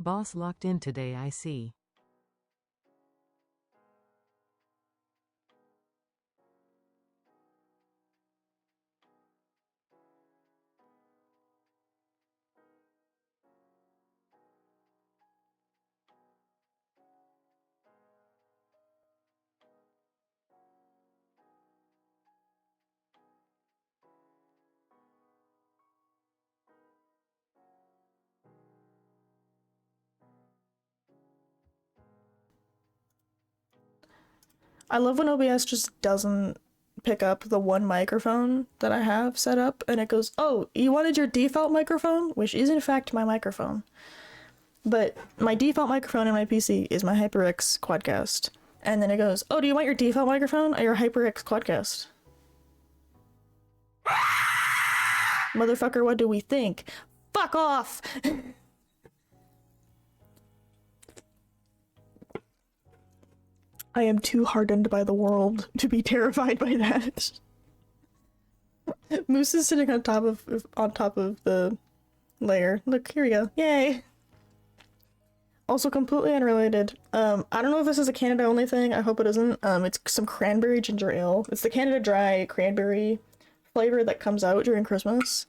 Boss locked in today, I see. I love when OBS just doesn't pick up the one microphone that I have set up and it goes, oh, you wanted your default microphone? Which is in fact my microphone. But my default microphone in my PC is my HyperX Quadcast. And then it goes, oh, do you want your default microphone or your HyperX Quadcast? Motherfucker, what do we think? Fuck off! I am too hardened by the world to be terrified by that. Moose is sitting on top of the layer. Look, here we go. Yay! Also completely unrelated. I don't know if this is a Canada only thing. I hope it isn't. It's some cranberry ginger ale. It's the Canada Dry cranberry flavor that comes out during Christmas.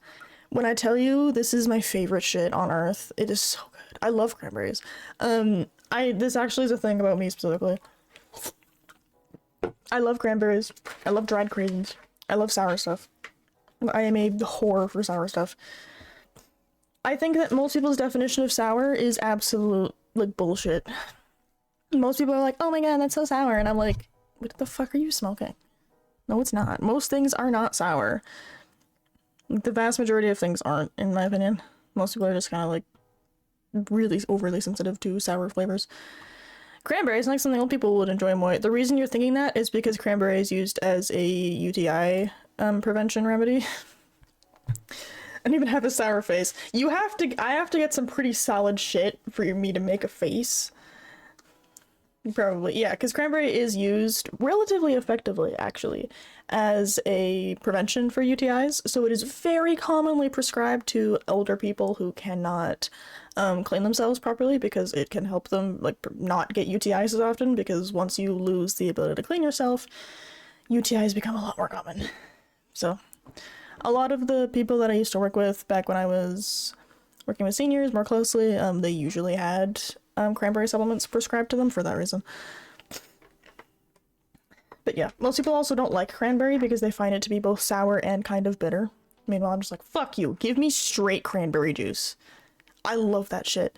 When I tell you this is my favorite shit on earth, it is so good. I love cranberries. This actually is a thing about me specifically. I love cranberries. I love dried craisins. I love sour stuff. I am a whore for sour stuff. I think that most people's definition of sour is absolute, like, bullshit. Most people are like, oh my god, that's so sour. And I'm like, what the fuck are you smoking? No, it's not. Most things are not sour. The vast majority of things aren't, in my opinion. Most people are just kind of, like, really overly sensitive to sour flavors. Cranberry is like something old people would enjoy more. The reason you're thinking that is because cranberry is used as a UTI prevention remedy. I don't even have a sour face. I have to get some pretty solid shit for me to make a face. Probably, yeah, because cranberry is used relatively effectively, actually, as a prevention for UTIs. So it is very commonly prescribed to older people who cannot clean themselves properly, because it can help them, like, not get UTIs as often, because once you lose the ability to clean yourself, UTIs become a lot more common. So a lot of the people that I used to work with back when I was working with seniors more closely, they usually had cranberry supplements prescribed to them for that reason. But yeah, most people also don't like cranberry because they find it to be both sour and kind of bitter. Meanwhile, I'm just like, fuck you, give me straight cranberry juice. I love that shit.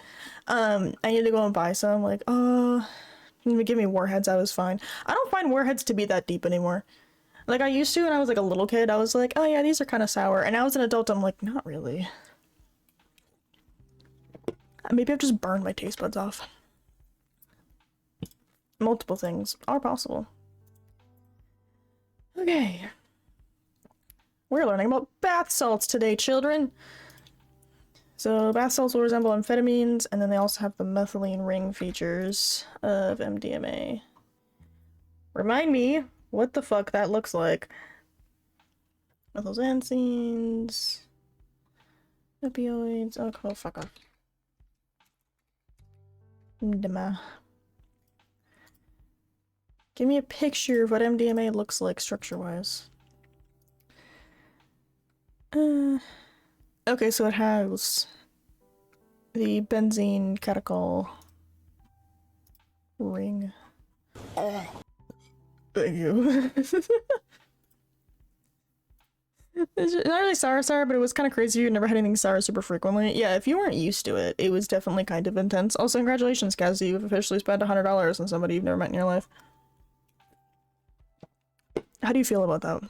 I need to go and buy some, like, give me Warheads, I was fine. I don't find Warheads to be that deep anymore. Like, I used to when I was, like, a little kid. I was like, oh yeah, these are kind of sour. And now as an adult, I'm like, not really. Maybe I've just burned my taste buds off. Multiple things are possible. Okay. We're learning about bath salts today, children. So bath salts will resemble amphetamines, and then they also have the methylene ring features of MDMA. Remind me what the fuck that looks like. Methylxanthines, opioids. Oh, fuck off. MDMA. Give me a picture of what MDMA looks like structure-wise. Okay, so it has the benzene catechol ring. Thank you. It's not really sour, but it was kind of crazy. You never had anything sour super frequently. Yeah, if you weren't used to it, it was definitely kind of intense. Also, congratulations, Kaz. You've officially spent $100 on somebody you've never met in your life. How do you feel about that?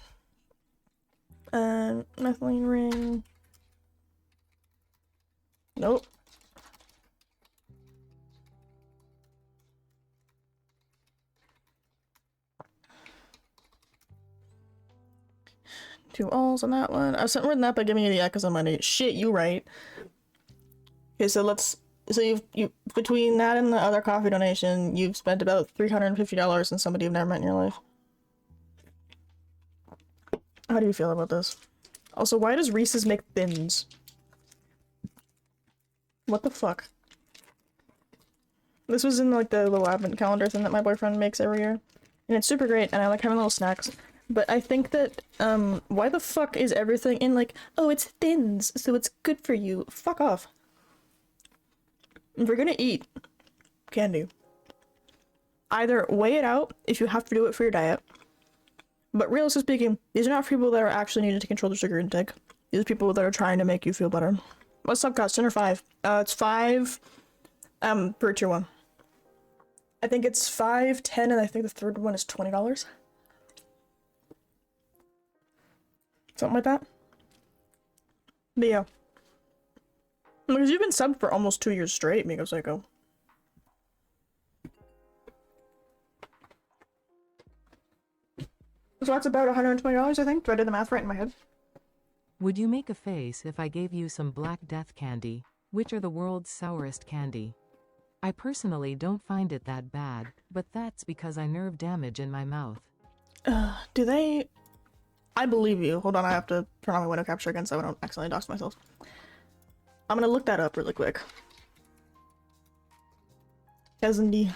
Methylene ring. Nope. Two alls on that one. I was written that by giving you the Yakuza money. Shit, you right. Okay, so you between that and the other coffee donation, you've spent about $350 on somebody you've never met in your life. How do you feel about this? Also, why does Reese's make thins? What the fuck? This was in like the little advent calendar thing that my boyfriend makes every year. And it's super great, and I like having little snacks. But I think that, why the fuck is everything in like, oh, it's thins, so it's good for you. Fuck off. If you're gonna eat candy, either weigh it out if you have to do it for your diet. But realistically speaking, these are not for people that are actually needing to control their sugar intake. These are people that are trying to make you feel better. What's up, cost? 10 or 5? It's 5, per tier 1. I think it's 5, 10, and I think the third one is $20. Something like that. But yeah. Because you've been subbed for almost 2 years straight, Miko Psycho. So that's about $120, I think. Do I do the math right in my head? Would you make a face if I gave you some Black Death candy, which are the world's sourest candy? I personally don't find it that bad, but that's because I nerve damage in my mouth. Do they... I believe you. Hold on, I have to turn on my window capture again so I don't accidentally dox myself. I'm gonna look that up really quick. As in the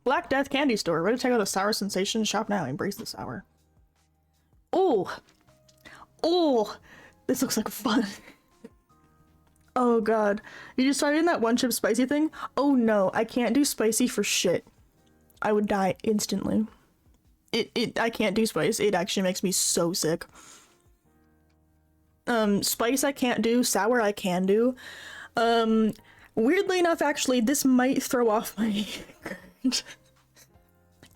Black Death Candy Store. Ready to check out the sour sensation? Shop now. Embrace the sour. Oh! Oh! This looks like fun. Oh god. You just started in that one chip spicy thing? Oh no, I can't do spicy for shit. I would die instantly. I can't do spice. It actually makes me so sick. Spice I can't do. Sour I can do. Weirdly enough, actually, this might throw off my... Can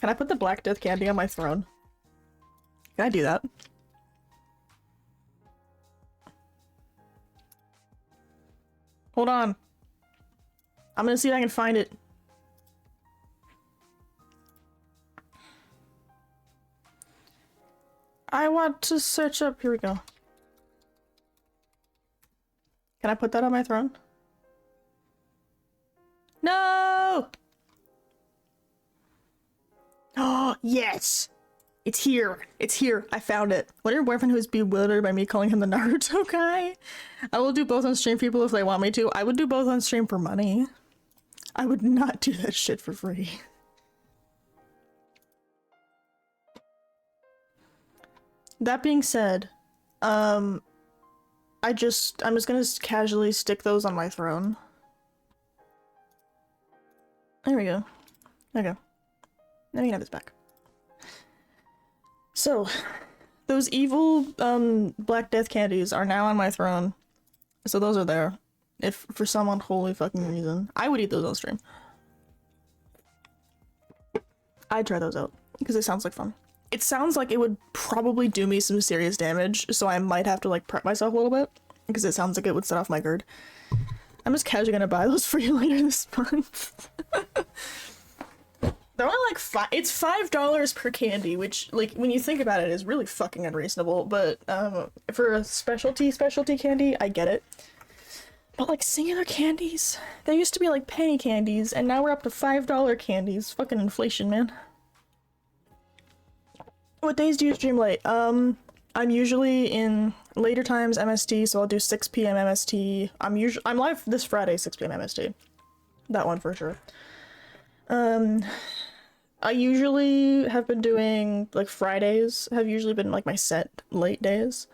I put the Black Death candy on my throne? Can I do that? Hold on. I'm gonna see if I can find it. I want to search up. Here we go. Can I put that on my throne? No! Oh, yes! It's here. It's here. I found it. What your boyfriend who is bewildered by me calling him the Naruto guy? I will do both on stream, people, if they want me to. I would do both on stream for money. I would not do that shit for free. That being said, I'm just gonna casually stick those on my throne. There we go. Okay. Now you have this back. So, those evil, Black Death candies are now on my throne. So those are there. If for some unholy fucking reason. I would eat those on stream. I'd try those out. Because it sounds like fun. It sounds like it would probably do me some serious damage, so I might have to, like, prep myself a little bit. Because it sounds like it would set off my GERD. I'm just casually gonna buy those for you later this month. They're only like it's $5 per candy, which, like, when you think about it, is really fucking unreasonable. But for a specialty candy, I get it. But like singular candies, there used to be like penny candies, and now we're up to $5 candies. Fucking inflation, man. What days do you stream late? I'm usually in later times MST, so I'll do 6 p.m. MST. I'm live this Friday, 6 p.m. MST. That one for sure. I usually have been doing, like, Fridays have usually been, like, my set late days.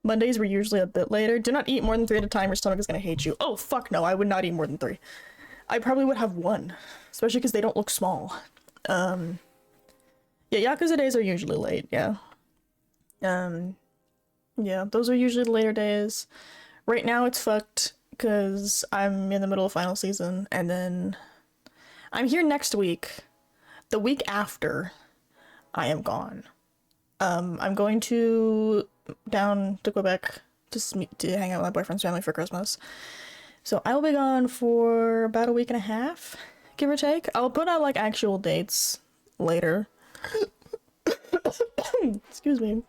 Mondays were usually a bit later. Do not eat more than 3 at a time, your stomach is gonna hate you. Oh, fuck no, I would not eat more than 3. I probably would have 1, especially because they don't look small. Yeah, Yakuza days are usually late, yeah. Yeah, those are usually the later days. Right now it's fucked, because I'm in the middle of final season, and then I'm here next week. The week after, I am gone. I'm going down to Quebec to hang out with my boyfriend's family for Christmas. So I'll be gone for about a week and a half, give or take. I'll put out, like, actual dates later. Excuse me.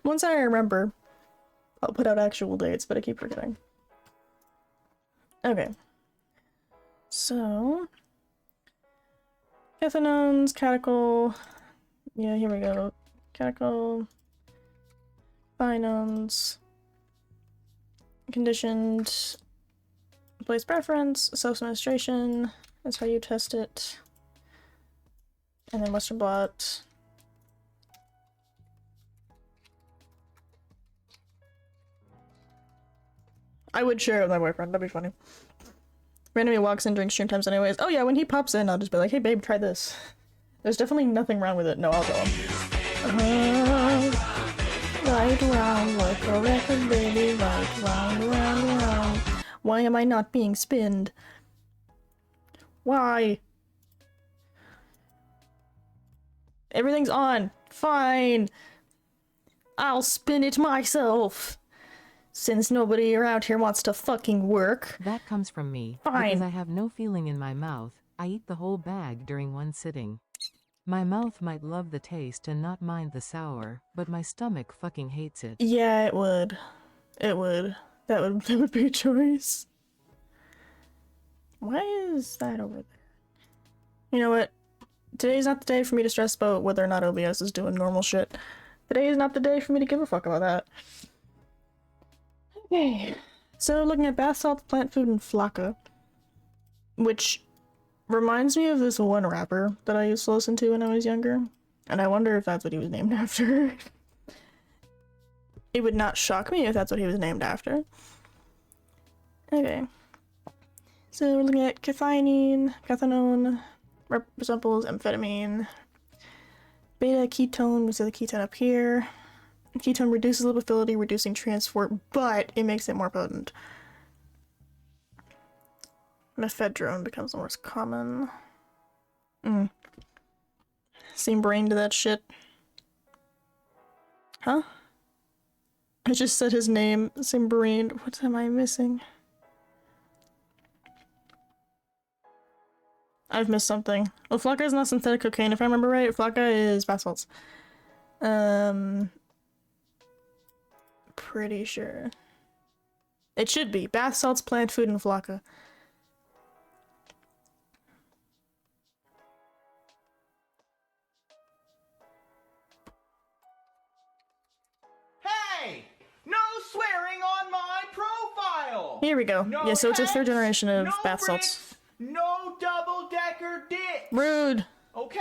Once I remember, I'll put out actual dates, but I keep forgetting. Okay. So, Ethanones, catechol, yeah, here we go. Catechol, phenones, conditioned, Place preference, self-administration, that's how you test it. And then Western blot. I would share it with my boyfriend, that'd be funny. Randomly walks in during stream times anyways. Oh yeah, when he pops in, I'll just be like, hey babe, try this. There's definitely nothing wrong with it. No, I'll tell him. Right round like a record, baby, right round, round, round. Why am I not being spinned? Why? Everything's on. Fine. I'll spin it myself. Since nobody around here wants to fucking work. That comes from me. Fine. Because I have no feeling in my mouth. I eat the whole bag during one sitting. My mouth might love the taste and not mind the sour, but my stomach fucking hates it. Yeah, it would. It would. That would be a choice. Why is that over there? You know what? Today's not the day for me to stress about whether or not OBS is doing normal shit. Today is not the day for me to give a fuck about that. Okay. So looking at bath salts, plant food, and flocka. Which reminds me of this one rapper that I used to listen to when I was younger. And I wonder if that's what he was named after. It would not shock me if that's what he was named after. Okay. So we're looking at catheinine, cathinone, resembles amphetamine. Beta ketone, we see the ketone up here. Ketone reduces lipophilicity, reducing transport, but it makes it more potent. Mephedrone becomes the most common. Same brain to that shit. Huh? I just said his name. Same brain. What am I missing? I've missed something. Well, flocka is not synthetic cocaine, if I remember right. Flocka is bath salts. Pretty sure. It should be. Bath salts, plant food, and flocka. Hey! No swearing on my profile! Here we go. No Yeah, so it's a hats, third generation of no bath bricks, salts. no double-decker dicks! Rude! Okay?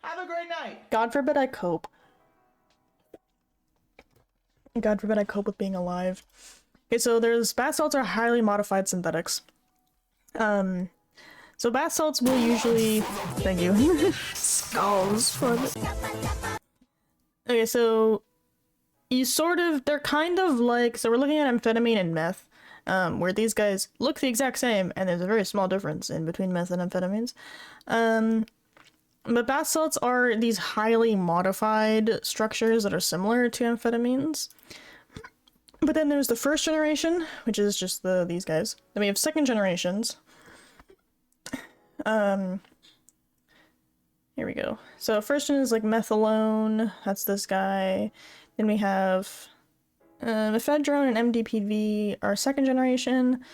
Have a great night. God forbid I cope. God forbid I cope with being alive. Okay, so there's bath salts are highly modified synthetics. So bath salts will usually... Thank you. Skulls for the... Okay, so you sort of... They're kind of like... So we're looking at amphetamine and meth, where these guys look the exact same, and there's a very small difference in between meth and amphetamines. But bath salts are these highly modified structures that are similar to amphetamines. But then there's the first generation, which is just these guys. Then we have second generations. Here we go. So first one is like methylone. That's this guy. Then we have ephedrone and MDPV, our second generation.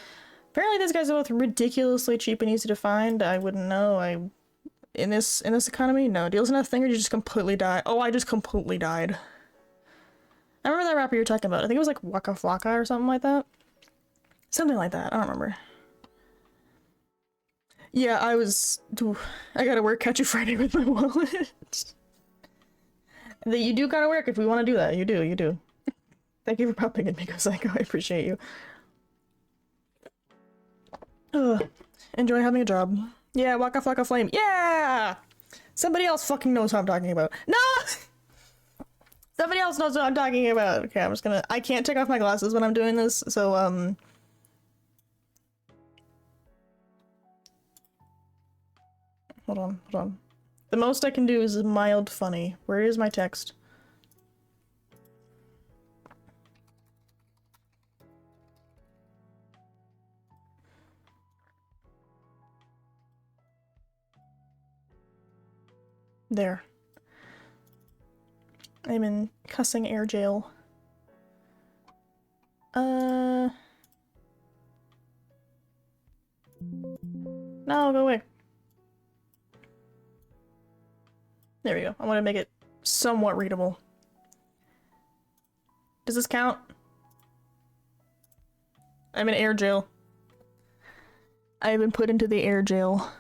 Apparently these guys are both ridiculously cheap and easy to find. I wouldn't know. In this economy, no. Deals in a thing or you just completely die. Oh, I just completely died. I remember that rapper you were talking about. I think it was like Waka Flocka or something like that. Something like that. I don't remember. Yeah, I gotta work Catchy Friday with my wallet. You do gotta work if we want to do that. You do. Thank you for popping in, Miko Psycho. I appreciate you. Ugh. Enjoy having a job. Yeah, Waka Flocka Flame. Yeah! Somebody else fucking knows what I'm talking about. No! Somebody else knows what I'm talking about. Okay, I can't take off my glasses when I'm doing this, so, Hold on. The most I can do is mild funny. Where is my text? There. I'm in cussing air jail. No, go away. There we go. I want to make it somewhat readable. Does this count? I'm in air jail. I have been put into the air jail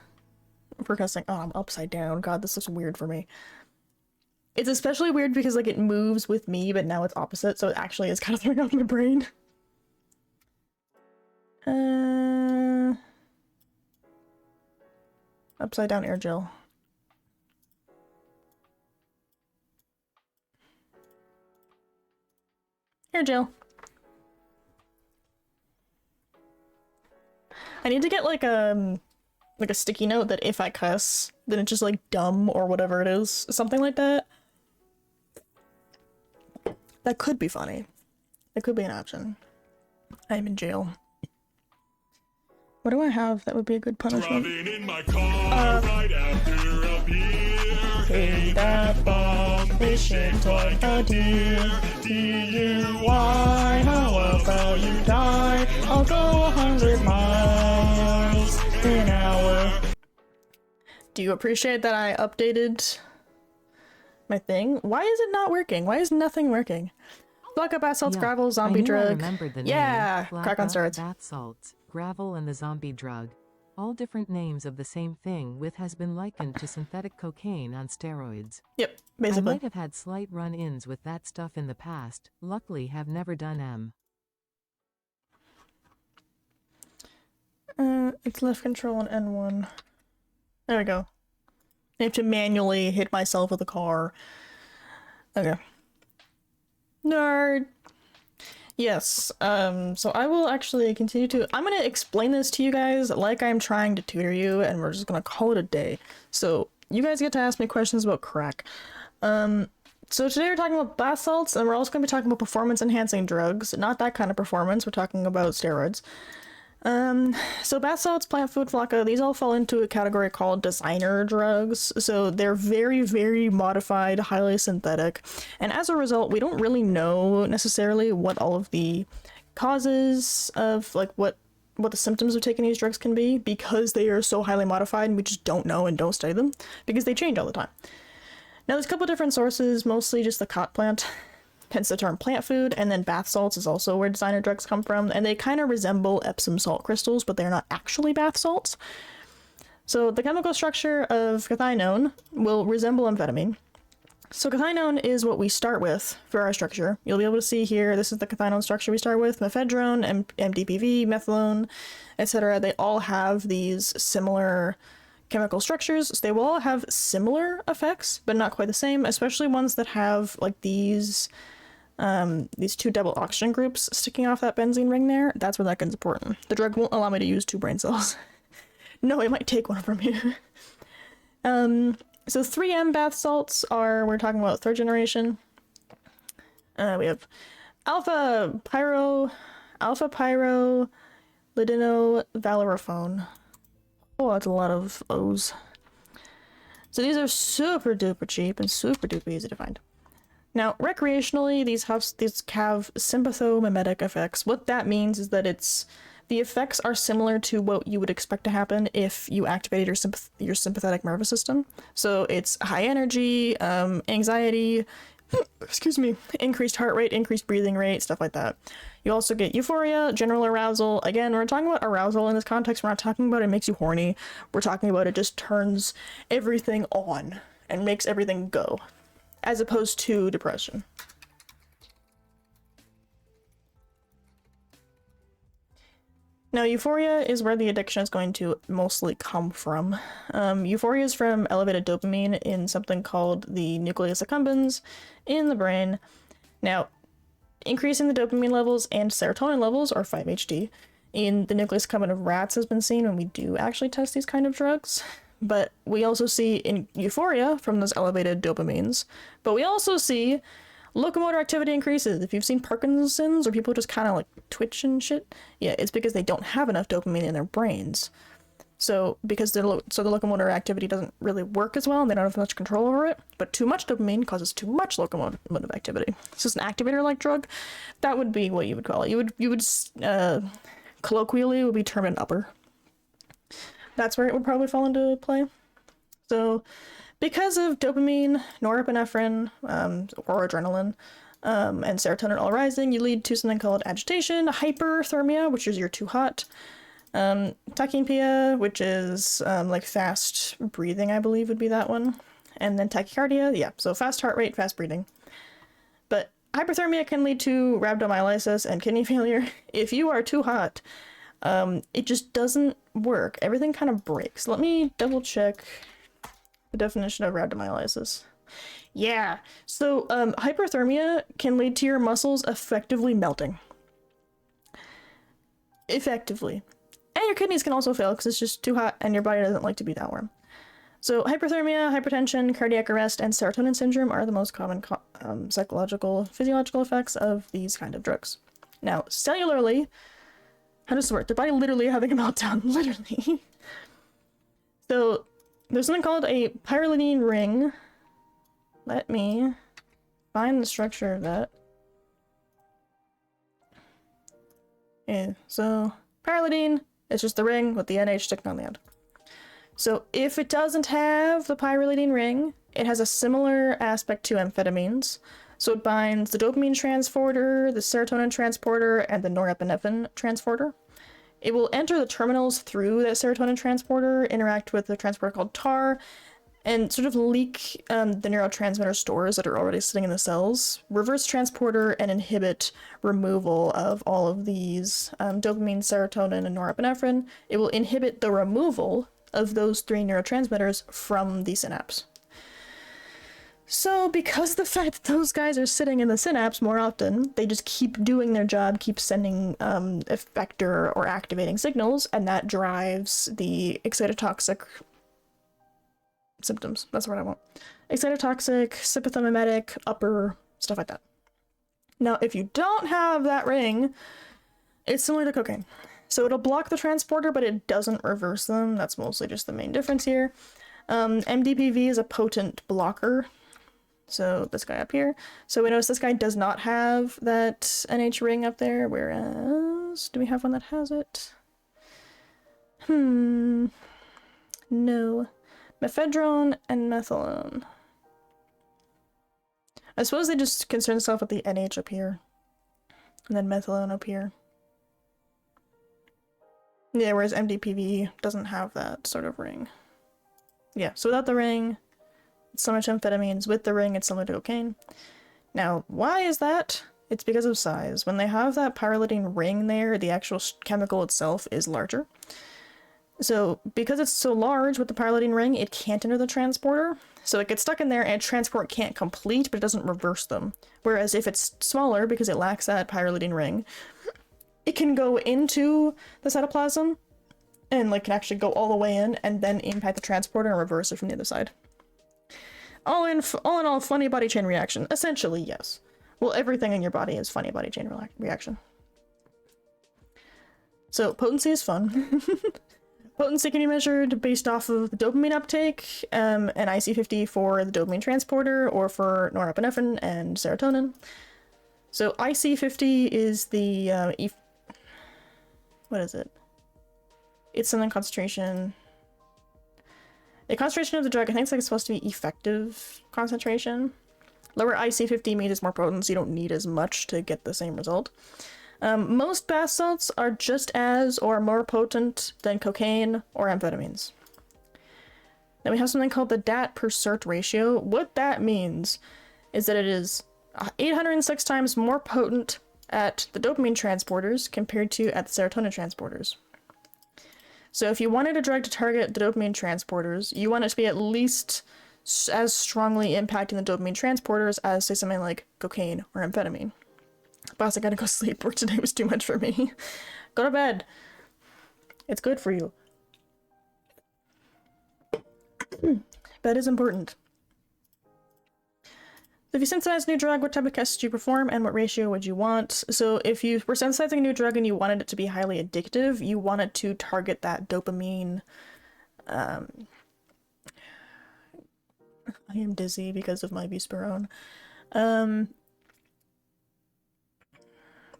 for cussing. Oh, I'm upside down. God, this looks weird for me. It's especially weird because, like, it moves with me, but now it's opposite, so it actually is kind of throwing off my brain. Upside down air jail. Air jail. I need to get like a sticky note that if I cuss, then it's just like dumb or whatever it is. Something like that. That could be funny. That could be an option. I'm in jail. What do I have that would be a good punishment? Driving in my car right after a beer. Hey, that ball fishing toward a deer. DUI, how about you die? I'll go 100 miles an hour. Do you appreciate that I updated my thing? Why is it not working? Why is nothing working? Black up bath salts, gravel, zombie drug. I remembered the name. Yeah, crack on steroids. Bath salts, gravel, and the zombie drug. All different names of the same thing with has been likened to synthetic cocaine on steroids. Yep, I basically. might have had slight run-ins with that stuff in the past, luckily have never done M. It's left control on N1. There we go. I have to manually hit myself with a car. Okay. Nerd. Yes, so I will actually continue to- I'm gonna explain this to you guys like I'm trying to tutor you, and we're just gonna call it a day. So, you guys get to ask me questions about crack. So today we're talking about bath salts, and we're also gonna be talking about performance-enhancing drugs. Not that kind of performance, we're talking about steroids. So bath salts, plant food, flocka, these all fall into a category called designer drugs. So they're very, very modified, highly synthetic. And as a result, we don't really know necessarily what all of the causes of, like, what the symptoms of taking these drugs can be, because they are so highly modified and we just don't know and don't study them, because they change all the time. Now there's a couple different sources, mostly just the cot plant. Hence the term plant food, and then bath salts is also where designer drugs come from, and they kind of resemble Epsom salt crystals, but they're not actually bath salts. So the chemical structure of cathinone will resemble amphetamine. So cathinone is what we start with for our structure. You'll be able to see here, this is the cathinone structure we start with: mephedrone, MDPV, methylone, etc. They all have these similar chemical structures, so they will all have similar effects, but not quite the same, especially ones that have like these two double oxygen groups sticking off that benzene ring there. That's where that gets important. The drug won't allow me to use 2 brain cells. No, it might take one from you. So 3M bath salts are, we're talking about 3rd generation. We have alpha pyro lidino valeriphone. Oh, that's a lot of O's. So these are super duper cheap and super duper easy to find. Now, recreationally, these have sympathomimetic effects. What that means is that the effects are similar to what you would expect to happen if you activated your sympathetic nervous system. So it's high energy, anxiety, excuse me, increased heart rate, increased breathing rate, stuff like that. You also get euphoria, general arousal. Again, we're talking about arousal in this context. We're not talking about it makes you horny. We're talking about it just turns everything on and makes everything go, as opposed to depression. Now, euphoria is where the addiction is going to mostly come from. Euphoria is from elevated dopamine in something called the nucleus accumbens in the brain. Now, increasing the dopamine levels and serotonin levels, or 5-HT, in the nucleus accumbens of rats has been seen when we do actually test these kind of drugs. But we also see in euphoria from those elevated dopamines. But we also see locomotor activity increases. If you've seen Parkinson's, or people just kind of like twitch and shit, yeah, it's because they don't have enough dopamine in their brains. So because the locomotor activity doesn't really work as well, and they don't have much control over it. But too much dopamine causes too much locomotive activity. It's just an activator-like drug. That would be what you would call it. You would colloquially would be termed an upper. That's where it would probably fall into play. So because of dopamine, norepinephrine, or adrenaline, and serotonin all rising, you lead to something called agitation, hyperthermia, which is you're too hot, tachypnea, which is like fast breathing, I believe would be that one, and then tachycardia, yeah, so fast heart rate, fast breathing. But hyperthermia can lead to rhabdomyolysis and kidney failure. If you are too hot, it just doesn't work. Everything kind of breaks. Let me double check the definition of rhabdomyolysis. Yeah, so hyperthermia can lead to your muscles effectively melting. Effectively. And your kidneys can also fail because it's just too hot and your body doesn't like to be that warm. So hyperthermia, hypertension, cardiac arrest, and serotonin syndrome are the most common psychological, physiological effects of these kind of drugs. Now, cellularly, how does this work? The body literally having a meltdown, literally. So there's something called a pyridine ring. Let me find the structure of that. Yeah, so pyridine is just the ring with the NH sticking on the end. So if it doesn't have the pyridine ring, it has a similar aspect to amphetamines. So it binds the dopamine transporter, the serotonin transporter, and the norepinephrine transporter. It will enter the terminals through that serotonin transporter, interact with the transporter called TAR, and sort of leak the neurotransmitter stores that are already sitting in the cells, reverse transporter, and inhibit removal of all of these dopamine, serotonin, and norepinephrine. It will inhibit the removal of those three neurotransmitters from the synapse. So because of the fact that those guys are sitting in the synapse more often, they just keep doing their job, keep sending effector or activating signals, and that drives the excitotoxic symptoms. That's what I want. Excitotoxic, sympathomimetic, upper, stuff like that. Now, if you don't have that ring, it's similar to cocaine. So it'll block the transporter, but it doesn't reverse them. That's mostly just the main difference here. MDPV is a potent blocker. So this guy up here. So we notice this guy does not have that NH ring up there, whereas... do we have one that has it? No. Mephedrone and methylone. I suppose they just concern themselves with the NH up here. And then methylone up here. Yeah, whereas MDPV doesn't have that sort of ring. Yeah, so without the ring, it's similar to amphetamines. With the ring, it's similar to cocaine. Now, why is that? It's because of size. When they have that pyridine ring there, the actual chemical itself is larger. So, because it's so large with the pyridine ring, it can't enter the transporter. So it gets stuck in there and transport can't complete, but it doesn't reverse them. Whereas if it's smaller, because it lacks that pyridine ring, it can go into the cytoplasm and like can actually go all the way in and then impact the transporter and reverse it from the other side. All in all, funny body chain reaction. Essentially, yes. Well, everything in your body is funny body chain reaction. So potency is fun. Potency can be measured based off of the dopamine uptake, and IC50 for the dopamine transporter, or for norepinephrine and serotonin. So IC50 is the what is it? It's something concentration. The concentration of the drug, I think it's like supposed to be effective concentration. Lower IC50 means it's more potent, so you don't need as much to get the same result. Most bath salts are just as or more potent than cocaine or amphetamines. Then we have something called the DAT per cert ratio. What that means is that it is 806 times more potent at the dopamine transporters compared to at the serotonin transporters. So if you wanted a drug to target the dopamine transporters, you want it to be at least as strongly impacting the dopamine transporters as, say, something like cocaine or amphetamine. Boss, I gotta go sleep. Work today was too much for me. Go to bed. It's good for you. Bed is important. If you synthesize a new drug, what type of tests do you perform and what ratio would you want? So if you were synthesizing a new drug and you wanted it to be highly addictive, you want it to target that dopamine. I am dizzy because of my buspirone.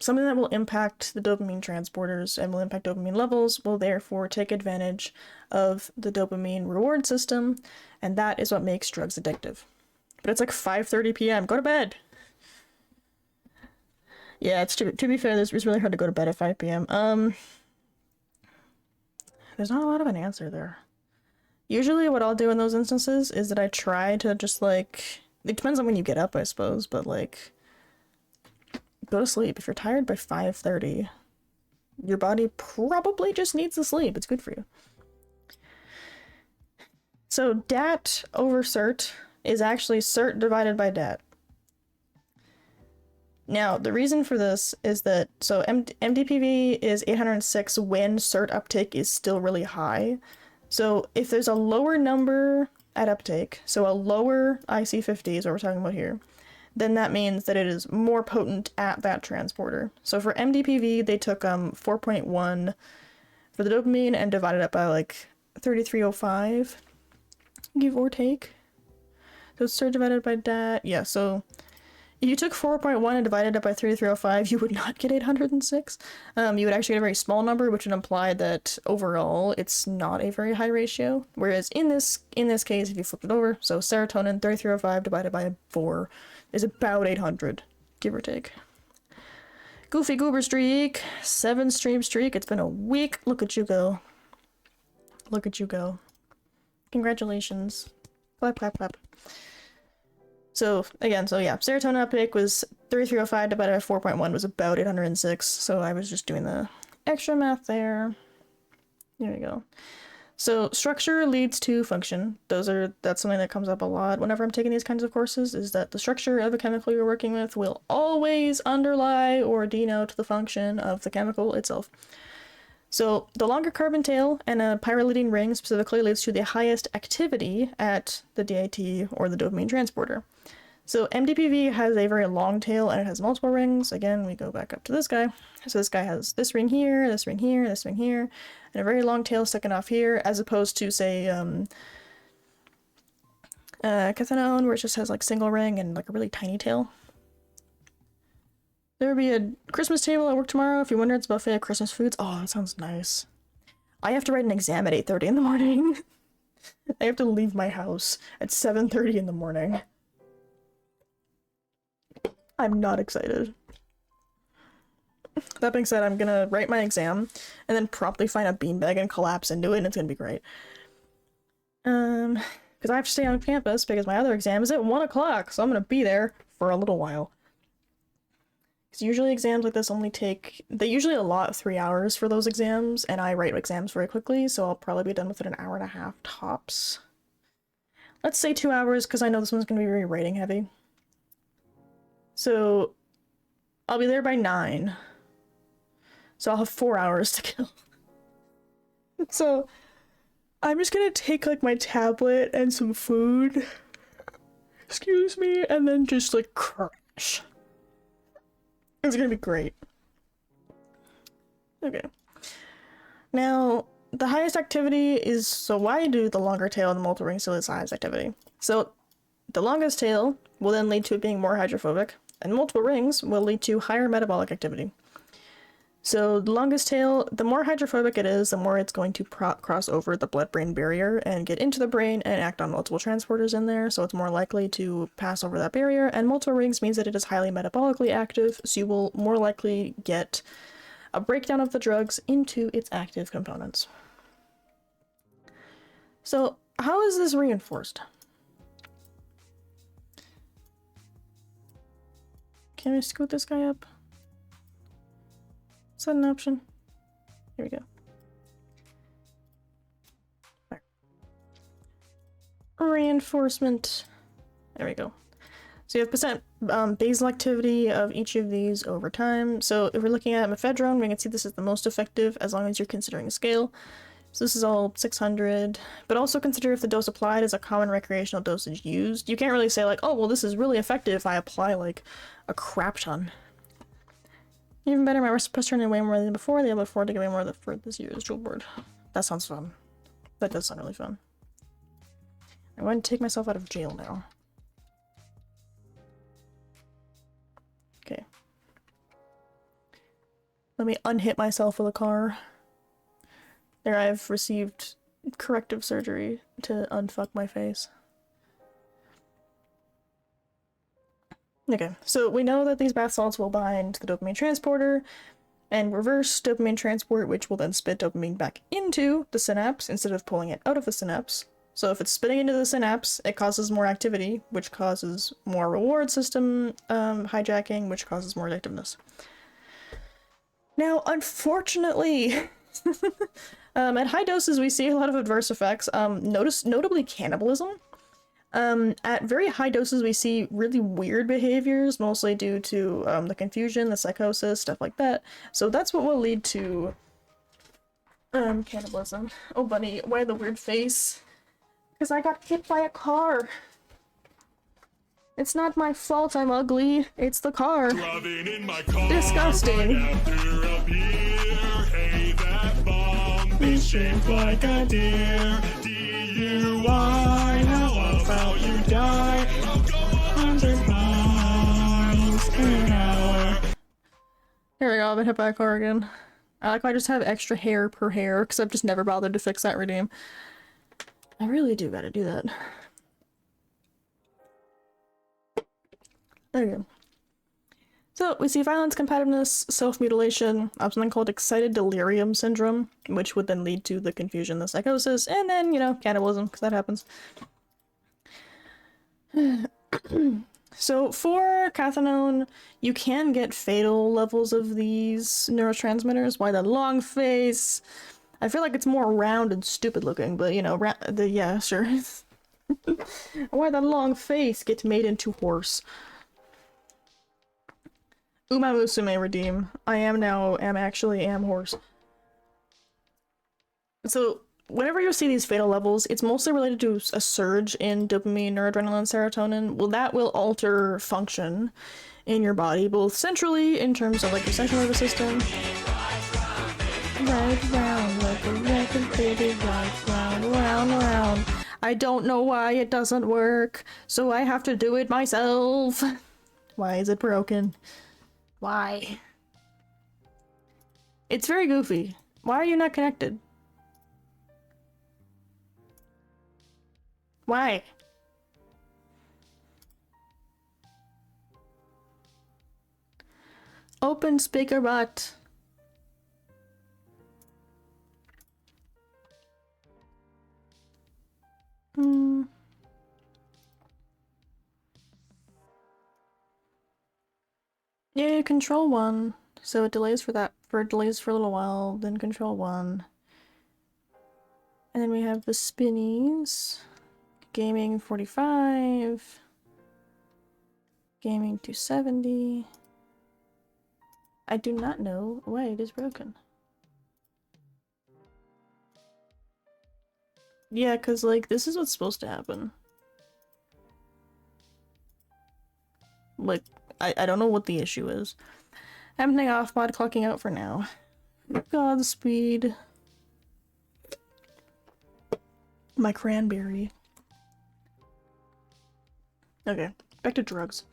something that will impact the dopamine transporters and will impact dopamine levels will therefore take advantage of the dopamine reward system, and that is what makes drugs addictive. But it's like 5:30 p.m. Go to bed! Yeah, it's to be fair, it's really hard to go to bed at 5 p.m. There's not a lot of an answer there. Usually what I'll do in those instances is that I try to just, like... It depends on when you get up, I suppose, but, like... Go to sleep. If you're tired by 5:30, your body probably just needs to sleep. It's good for you. So DAT over CERT is actually CERT divided by DAT. Now, the reason for this is that, so MDPV is 806 when CERT uptake is still really high. So if there's a lower number at uptake, so a lower IC50 is what we're talking about here, then that means that it is more potent at that transporter. So for MDPV, they took 4.1 for the dopamine and divided it by like 3305, give or take. So it's CERT divided by DAT. Yeah, so if you took 4.1 and divided it by 3305, you would not get 806. You would actually get a very small number, which would imply that overall it's not a very high ratio. Whereas in this case, if you flip it over, so serotonin 3305 divided by 4 is about 800, give or take. Goofy Goober streak, 7 stream streak. It's been a week. Look at you go. Look at you go. Congratulations. Clap, clap, clap. So, again, so yeah, serotonin uptake was 3305 divided by 4.1 was about 806, so I was just doing the extra math there. There we go. So, structure leads to function. That's something that comes up a lot whenever I'm taking these kinds of courses, is that the structure of a chemical you're working with will always underlie or denote the function of the chemical itself. So, the longer carbon tail and a pyrrolidine ring specifically leads to the highest activity at the DAT or the dopamine transporter. So, MDPV has a very long tail and it has multiple rings. Again, we go back up to this guy. So, this guy has this ring here, this ring here, this ring here, and a very long tail sticking off here, as opposed to, say, cathinone, where it just has like single ring and like a really tiny tail. There will be a Christmas table at work tomorrow. If you wonder, it's a buffet of Christmas foods. Oh, that sounds nice. I have to write an exam at 8:30 in the morning. I have to leave my house at 7:30 in the morning. I'm not excited. That being said, I'm gonna write my exam and then promptly find a beanbag and collapse into it, and it's gonna be great. Because I have to stay on campus because my other exam is at 1 o'clock, so I'm gonna be there for a little while. Because usually exams like this they usually allot 3 hours for those exams, and I write exams very quickly, so I'll probably be done with it an hour and a half tops. Let's say 2 hours, because I know this one's gonna be very writing heavy. So, I'll be there by 9. So I'll have 4 hours to kill. So, I'm just gonna take, like, my tablet and some food. Excuse me, and then just, like, crash. It's gonna be great. Okay. Now, the highest activity is... So why do the longer tail and the multiple rings still its highest activity? So, the longest tail will then lead to it being more hydrophobic, and multiple rings will lead to higher metabolic activity. So the longest tail, the more hydrophobic it is, the more it's going to cross over the blood-brain barrier and get into the brain and act on multiple transporters in there, so it's more likely to pass over that barrier, and multiple rings means that it is highly metabolically active, so you will more likely get a breakdown of the drugs into its active components. So how is this reinforced? Can I scoot this guy up? Is that an option? Here we go. Right. Reinforcement. There we go. So you have percent basal activity of each of these over time. So if we're looking at ephedrone, we can see this is the most effective as long as you're considering a scale. So this is all 600, but also consider if the dose applied is a common recreational dosage used. You can't really say like, oh, well, this is really effective if I apply like a crap ton. Even better, my recipe turned in way more than before. They able to afford to get way more for this year's jewel board. That sounds fun. That does sound really fun. I'm going to take myself out of jail now. Okay. Let me unhit myself with a car. There, I've received corrective surgery to unfuck my face. Okay, so we know that these bath salts will bind the dopamine transporter and reverse dopamine transport, which will then spit dopamine back into the synapse instead of pulling it out of the synapse. So if it's spitting into the synapse, it causes more activity, which causes more reward system hijacking, which causes more addictiveness. Now, unfortunately, at high doses we see a lot of adverse effects, notably cannibalism. At very high doses we see really weird behaviors, mostly due to the confusion, the psychosis, stuff like that. So that's what will lead to cannibalism. Oh buddy, why the weird face? Because I got hit by a car. It's not my fault I'm ugly, it's the car. Driving in my car Disgusting. right after a beer. Hey, that bomb is shaped like a deer. DUI, how about you die? 100 miles an hour. Here we go, I've been hit by a car again. I like how I just have extra hair per hair, because I've just never bothered to fix that redeem. I really do gotta do that. There you go. So, we see violence, competitiveness, self-mutilation, something called excited delirium syndrome, which would then lead to the confusion, the psychosis, and then, you know, cannibalism, because that happens. So, for cathinone, you can get fatal levels of these neurotransmitters. Why the long face? I feel like it's more round and stupid looking, but, you know, yeah, sure. Why the long face gets made into horse? Uma Musume redeem. I am actually horse. So, whenever you see these fatal levels, it's mostly related to a surge in dopamine, noradrenaline, serotonin. Well, that will alter function in your body, both centrally, in terms of, like, your central nervous system. Right round like a record, baby, right round, round, round. I don't know why it doesn't work, so I have to do it myself. Why is it broken? Why? It's very goofy. Why are you not connected? Why? Open speaker bot. Yeah, control 1. So it delays for a little while, then control 1. And then we have the spinnies. Gaming 45. Gaming 270. I do not know why it is broken. Yeah, cause like this is what's supposed to happen. Like, I don't know what the issue is. Emptying off, mod clocking out for now. Godspeed. My cranberry. Okay, back to drugs.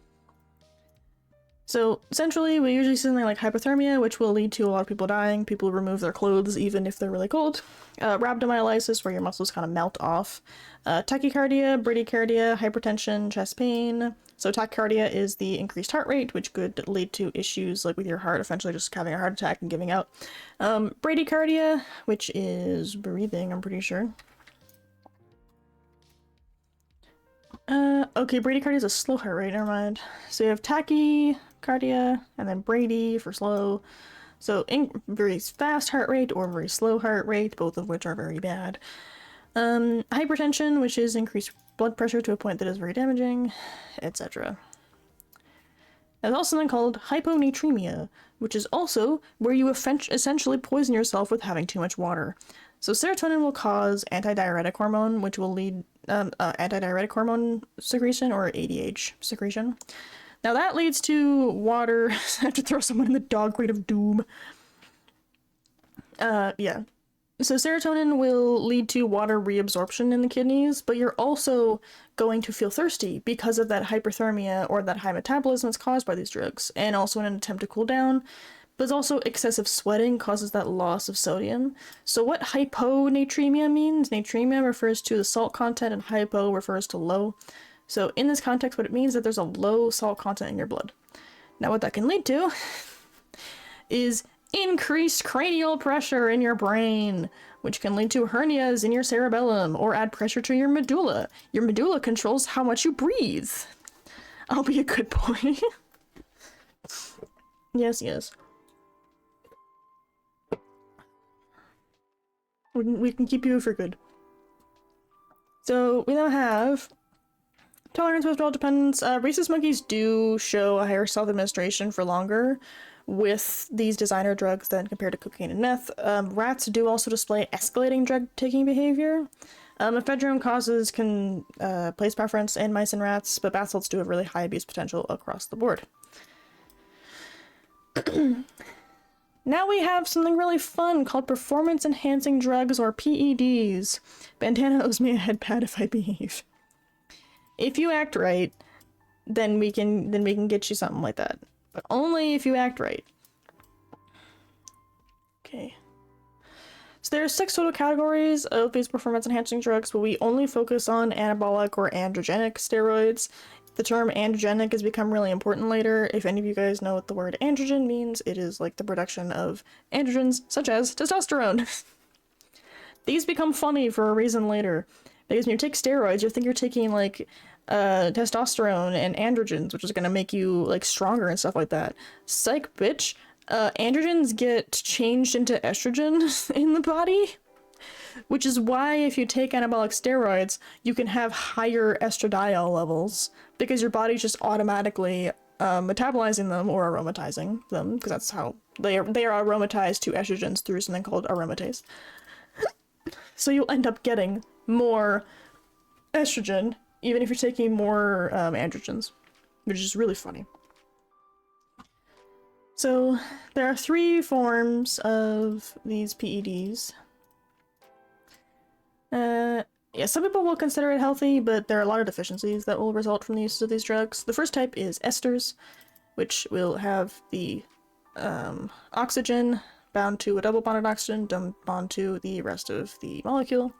So, centrally, we usually see something like hypothermia, which will lead to a lot of people dying. People remove their clothes even if they're really cold. Rhabdomyolysis, where your muscles kind of melt off. Tachycardia, bradycardia, hypertension, chest pain. So tachycardia is the increased heart rate, which could lead to issues like with your heart, eventually just having a heart attack and giving out. Bradycardia, which is breathing, I'm pretty sure. Okay, bradycardia is a slow heart rate, never mind. So you have tachycardia, and then brady for slow. So very fast heart rate or very slow heart rate, both of which are very bad. Hypertension, which is increased blood pressure to a point that is very damaging, etc. There's also something called hyponatremia, which is also where you essentially poison yourself with having too much water. So serotonin will cause antidiuretic hormone, which will lead antidiuretic hormone secretion or ADH secretion. Now that leads to water. I have to throw someone in the dog crate of doom. Yeah. So serotonin will lead to water reabsorption in the kidneys, but you're also going to feel thirsty because of that hyperthermia or that high metabolism that's caused by these drugs, and also in an attempt to cool down. But also excessive sweating causes that loss of sodium. So what hyponatremia means, natremia refers to the salt content and hypo refers to low. So in this context, what it means is that there's a low salt content in your blood. Now what that can lead to is increased cranial pressure in your brain, which can lead to hernias in your cerebellum or add pressure to your medulla. Your medulla controls how much you breathe. I'll be a good boy. Yes, yes. We can keep you for good. So we now have tolerance, withdrawal, dependence. Rhesus monkeys do show a higher self-administration for longer with these designer drugs than compared to cocaine and meth. Rats do also display escalating drug-taking behavior. Ephedrine causes place preference in mice and rats, but bath salts do have really high abuse potential across the board. Now we have something really fun called performance-enhancing drugs, or PEDs. Bandana owes me a head pat if I behave. If you act right, then we can get you something like that. But only if you act right. Okay. So there are 6 total categories of these performance-enhancing drugs, but we only focus on anabolic or androgenic steroids. The term androgenic has become really important later. If any of you guys know what the word androgen means, it is like the production of androgens, such as testosterone. These become funny for a reason later. Because when you take steroids, you think you're taking, like, testosterone and androgens, which is going to make you, like, stronger and stuff like that. Psych, bitch. Androgens get changed into estrogen in the body. Which is why if you take anabolic steroids, you can have higher estradiol levels, because your body's just automatically metabolizing them or aromatizing them, because that's how they are aromatized to estrogens through something called aromatase. So you'll end up getting more estrogen, even if you're taking more androgens, which is really funny. So there are 3 forms of these PEDs. Yeah, some people will consider it healthy, but there are a lot of deficiencies that will result from the use of these drugs. The first type is esters, which will have the oxygen bound to a double bonded oxygen, bound to the rest of the molecule.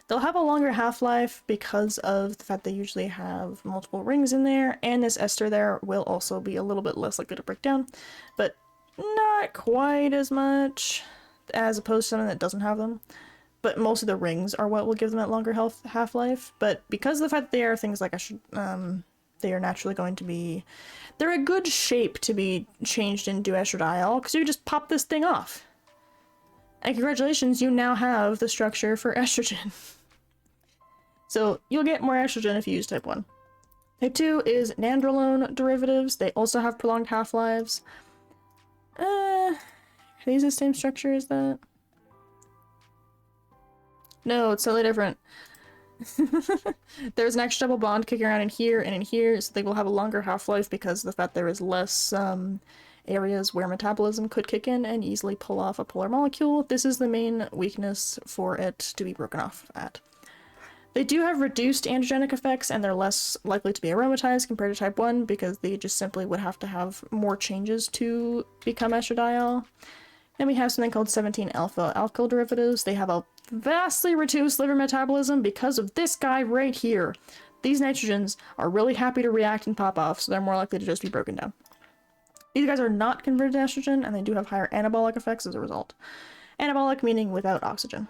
They'll have a longer half-life because of the fact they usually have multiple rings in there, and this ester there will also be a little bit less likely to break down, but not quite as much as opposed to something that doesn't have them. But most of the rings are what will give them that longer half-life. But because of the fact that they are things like they are naturally going to be, they're a good shape to be changed into estradiol, because you just pop this thing off. And congratulations, you now have the structure for estrogen. So you'll get more estrogen if you use type 1. Type 2 is nandrolone derivatives. They also have prolonged half-lives. Are these the same structure as that? No, it's totally different. There's an extra double bond kicking around in here and in here, so they will have a longer half-life because of the fact there is less areas where metabolism could kick in and easily pull off a polar molecule. This is the main weakness for it to be broken off at. They do have reduced androgenic effects, and they're less likely to be aromatized compared to type 1 because they just simply would have to have more changes to become estradiol. Then we have something called 17-alpha alkyl derivatives. They have a vastly reduced liver metabolism because of this guy right here. These nitrogens are really happy to react and pop off, so they're more likely to just be broken down. These guys are not converted to estrogen, and they do have higher anabolic effects as a result. Anabolic meaning without oxygen.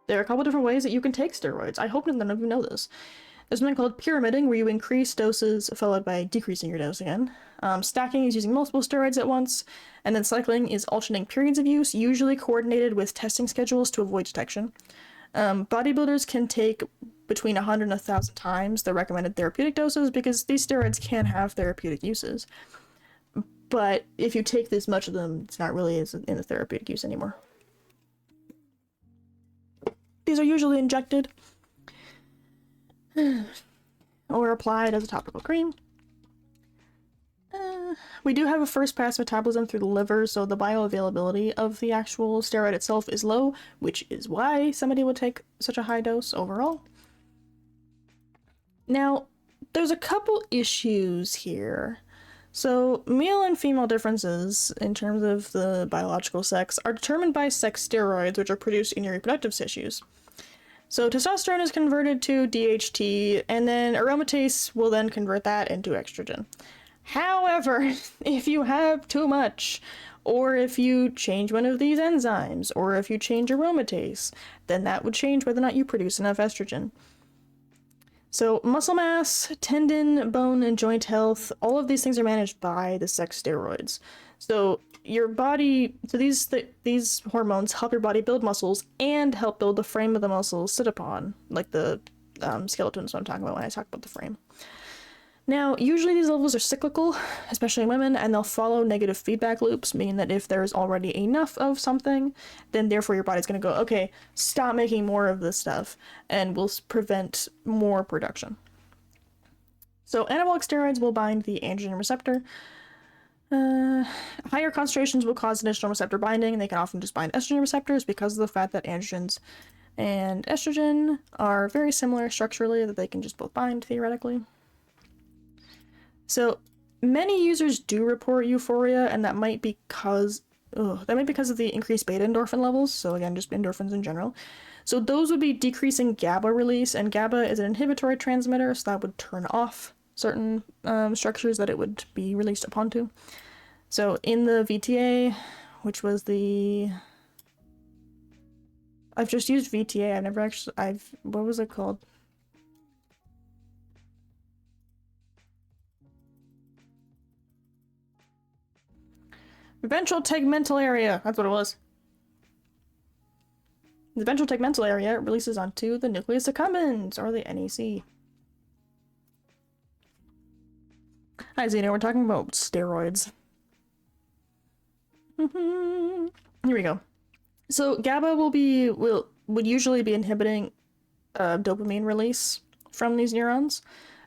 There are a couple different ways that you can take steroids. I hope none of you know this. There's something called pyramiding, where you increase doses followed by decreasing your dose again. Stacking is using multiple steroids at once, and then cycling is alternating periods of use, usually coordinated with testing schedules to avoid detection. Bodybuilders can take between 100 and 1,000 times the recommended therapeutic doses because these steroids can have therapeutic uses. But if you take this much of them, it's not really in the therapeutic use anymore. These are usually injected or applied as a topical cream. We do have a first pass metabolism through the liver, so the bioavailability of the actual steroid itself is low, which is why somebody would take such a high dose overall. Now, there's a couple issues here. So, male and female differences in terms of the biological sex are determined by sex steroids, which are produced in your reproductive tissues. So, testosterone is converted to DHT, and then aromatase will then convert that into estrogen. However, if you have too much, or if you change one of these enzymes, or if you change aromatase, then that would change whether or not you produce enough estrogen. So muscle mass, tendon, bone, and joint health, all of these things are managed by the sex steroids. So your body, so these hormones help your body build muscles and help build the frame of the muscles sit upon, like the skeleton is what I'm talking about when I talk about the frame. Now, usually these levels are cyclical, especially in women, and they'll follow negative feedback loops, meaning that if there's already enough of something, then therefore your body's going to go, okay, stop making more of this stuff, and will prevent more production. So anabolic steroids will bind the androgen receptor. Higher concentrations will cause additional receptor binding, and they can often just bind estrogen receptors because of the fact that androgens and estrogen are very similar structurally, that they can just both bind, theoretically. So many users do report euphoria, and that might be because of the increased beta endorphin levels. So again, just endorphins in general. So those would be decreasing GABA release, and GABA is an inhibitory transmitter, so that would turn off certain structures that it would be released upon to. So in the VTA, which was I've just used VTA. I've never actually. What was it called? Ventral tegmental area, that's what it was. The ventral tegmental area releases onto the nucleus accumbens, or the NEC. Hi Zeno, we're talking about steroids. Here we go. So GABA would usually be inhibiting dopamine release from these neurons,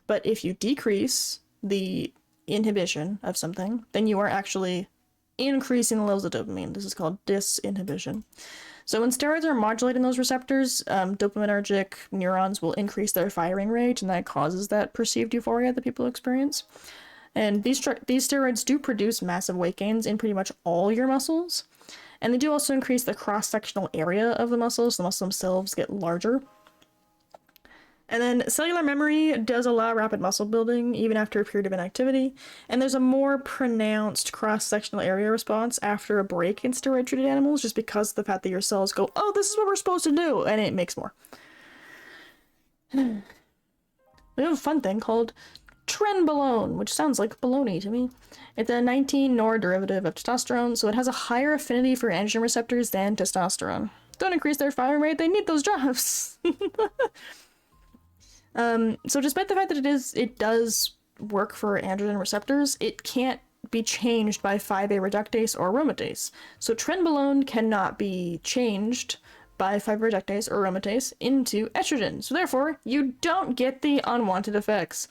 but if you decrease the inhibition of something, then you are actually increasing the levels of dopamine. This is called disinhibition. So when steroids are modulating those receptors, dopaminergic neurons will increase their firing rate, and that causes that perceived euphoria that people experience. And these steroids do produce massive weight gains in pretty much all your muscles, and they do also increase the cross-sectional area of the muscles. The muscles themselves get larger. And then cellular memory does allow rapid muscle building even after a period of inactivity, and there's a more pronounced cross-sectional area response after a break in steroid-treated animals, just because of the fact that your cells go, oh, this is what we're supposed to do, and it makes more. We have a fun thing called trenbolone, which sounds like baloney to me. It's a 19-nor derivative of testosterone, so it has a higher affinity for androgen receptors than testosterone. Don't increase their firing rate, they need those jobs. So despite the fact that it does work for androgen receptors, it can't be changed by 5A reductase or aromatase. So trenbolone cannot be changed by 5A reductase or aromatase into estrogen. So therefore, you don't get the unwanted effects.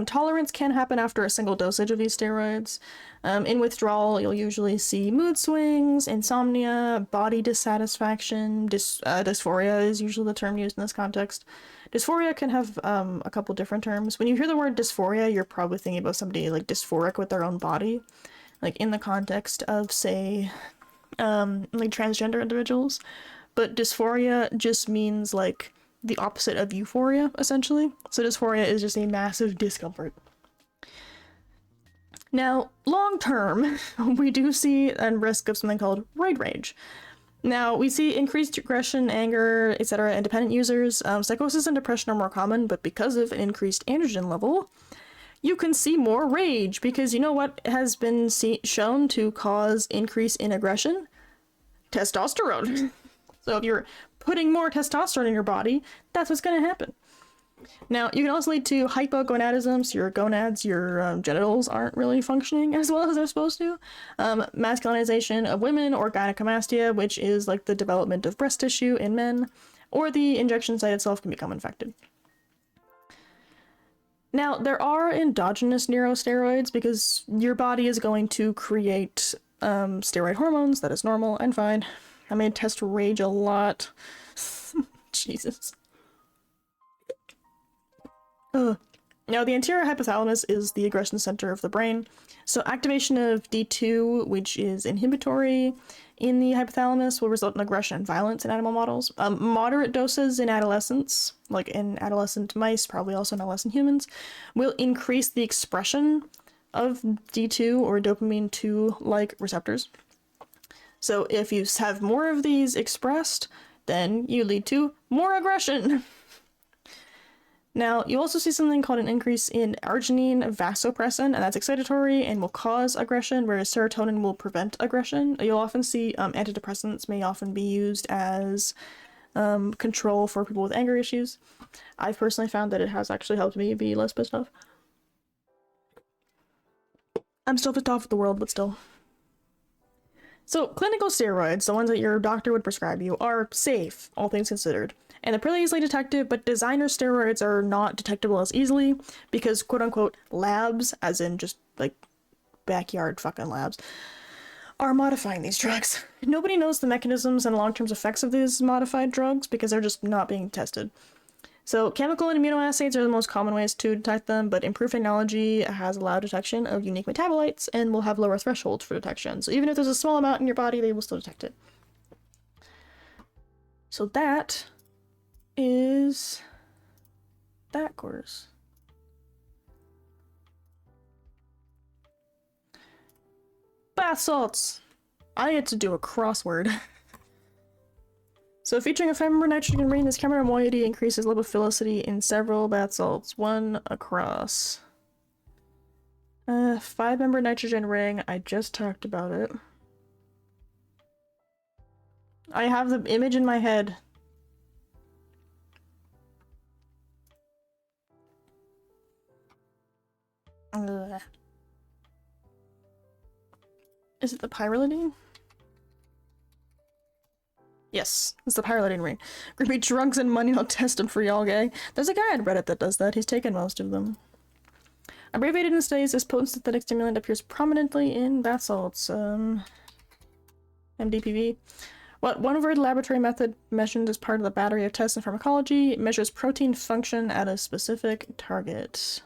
Tolerance can happen after a single dosage of these steroids. In withdrawal, you'll usually see mood swings, insomnia, body dissatisfaction, dysphoria is usually the term used in this context. Dysphoria can have a couple different terms. When you hear the word dysphoria, you're probably thinking about somebody like dysphoric with their own body, like in the context of, say, like transgender individuals. But dysphoria just means like the opposite of euphoria, essentially. So dysphoria is just a massive discomfort. Now, long term, we do see a risk of something called roid rage. Now, we see increased aggression, anger, etc. in dependent users. Psychosis and depression are more common, but because of an increased androgen level, you can see more rage, because you know what has been shown to cause increase in aggression? Testosterone. So if you're putting more testosterone in your body, that's what's going to happen. Now, you can also lead to hypogonadism, so your gonads, your genitals aren't really functioning as well as they're supposed to. Masculinization of women, or gynecomastia, which is like the development of breast tissue in men, or the injection site itself can become infected. Now, there are endogenous neurosteroids because your body is going to create steroid hormones. That is normal and fine. I may test rage a lot. Jesus. Now, the anterior hypothalamus is the aggression center of the brain. So activation of D2, which is inhibitory in the hypothalamus, will result in aggression and violence in animal models. Moderate doses in adolescents, like in adolescent mice, probably also in adolescent humans, will increase the expression of D2 or dopamine 2-like receptors. So if you have more of these expressed, then you lead to more aggression. Now, you also see something called an increase in arginine vasopressin, and that's excitatory and will cause aggression, whereas serotonin will prevent aggression. You'll often see antidepressants may often be used as control for people with anger issues. I've personally found that it has actually helped me be less pissed off. I'm still pissed off at the world, but still. So, clinical steroids, the ones that your doctor would prescribe you, are safe, all things considered. And they're pretty easily detected, but designer steroids are not detectable as easily because, quote-unquote, labs, as in just, like, backyard fucking labs, are modifying these drugs. Nobody knows the mechanisms and long-term effects of these modified drugs because they're just not being tested. So, chemical and immunoassays are the most common ways to detect them, but improved technology has allowed detection of unique metabolites and will have lower thresholds for detection. So even if there's a small amount in your body, they will still detect it. So that is that course. Bath salts! I get to do a crossword. So featuring a 5-member nitrogen ring, this chemical moiety increases lipophilicity in several bath salts, one across. 5-member nitrogen ring, I just talked about it. I have the image in my head. Ugh. Is it the pyrrolidine? Yes, it's the pyrrolidine ring. We're gonna be drunks and money, I'll test them for y'all, gay. There's a guy on Reddit that does that. He's taken most of them. Abbreviated in studies, this potent synthetic stimulant appears prominently in bath salts. MDPV. What one word laboratory method mentioned as part of the battery of tests in pharmacology. It measures protein function at a specific target.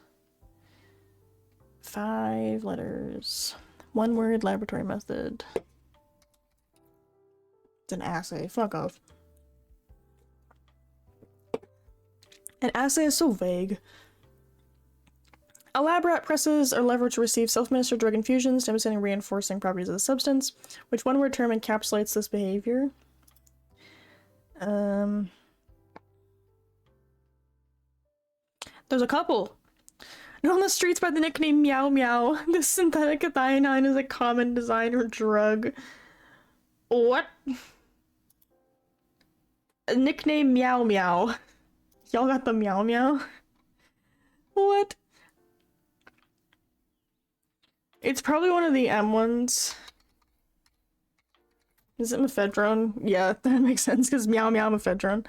5 letters. One word laboratory method. It's an assay. Fuck off. An assay is so vague. A lab rat presses are levered to receive self-administered drug infusions, demonstrating reinforcing properties of the substance, which one-word term encapsulates this behavior. There's a couple. Known on the streets by the nickname Meow Meow, this synthetic thionine is a common designer drug. What? Nickname Meow Meow. Y'all got the Meow Meow? What? It's probably one of the M ones. Is it mephedrone? Yeah, that makes sense because Meow Meow mephedrone.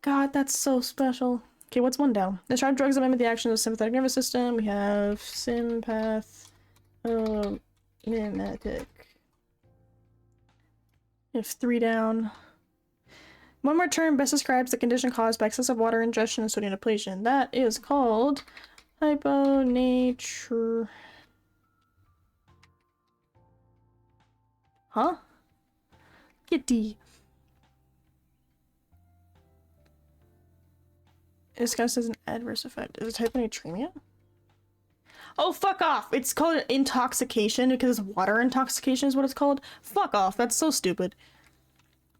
God, that's so special. Okay, what's one down? Describe drugs that mimic the action of the sympathetic nervous system. We have sympath, mimetic. We have 3 down. One more term best describes the condition caused by excessive water ingestion and sodium depletion. That is called hyponatremia. Huh? Kitty. Discussed as an adverse effect. Is it hyponatremia? Oh, fuck off! It's called intoxication because water intoxication is what it's called. Fuck off, that's so stupid.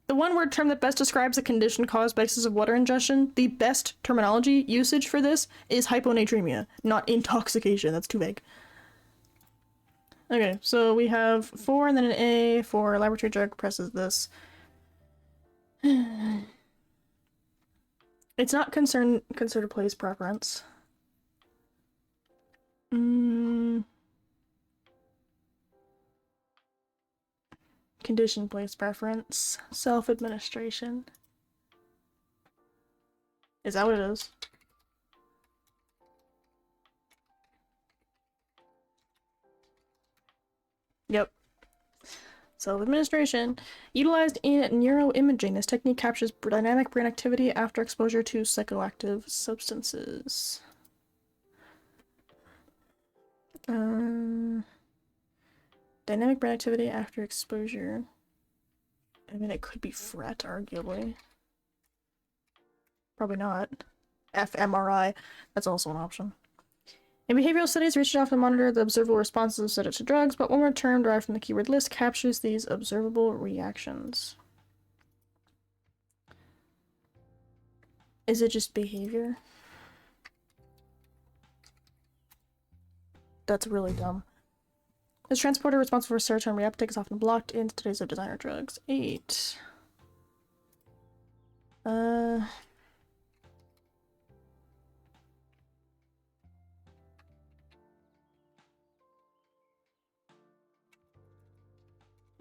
The one-word term that best describes a condition caused by excessive water ingestion, the best terminology usage for this is hyponatremia, not intoxication. That's too vague. Okay, so we have 4 and then an A for laboratory drug presses this. It's not considered place preference. Condition place preference. Self-administration. Is that what it is? Yep. Self-administration. Utilized in neuroimaging, this technique captures dynamic brain activity after exposure to psychoactive substances. Dynamic brain activity after exposure. I mean, it could be fret, arguably. Probably not. fMRI. That's also an option. In behavioral studies, researchers often monitor the observable responses of subjects to drugs, but one more term derived from the keyword list captures these observable reactions. Is it just behavior? That's really dumb. This transporter responsible for serotonin reuptake is often blocked in studies of designer drugs. 8. Oh,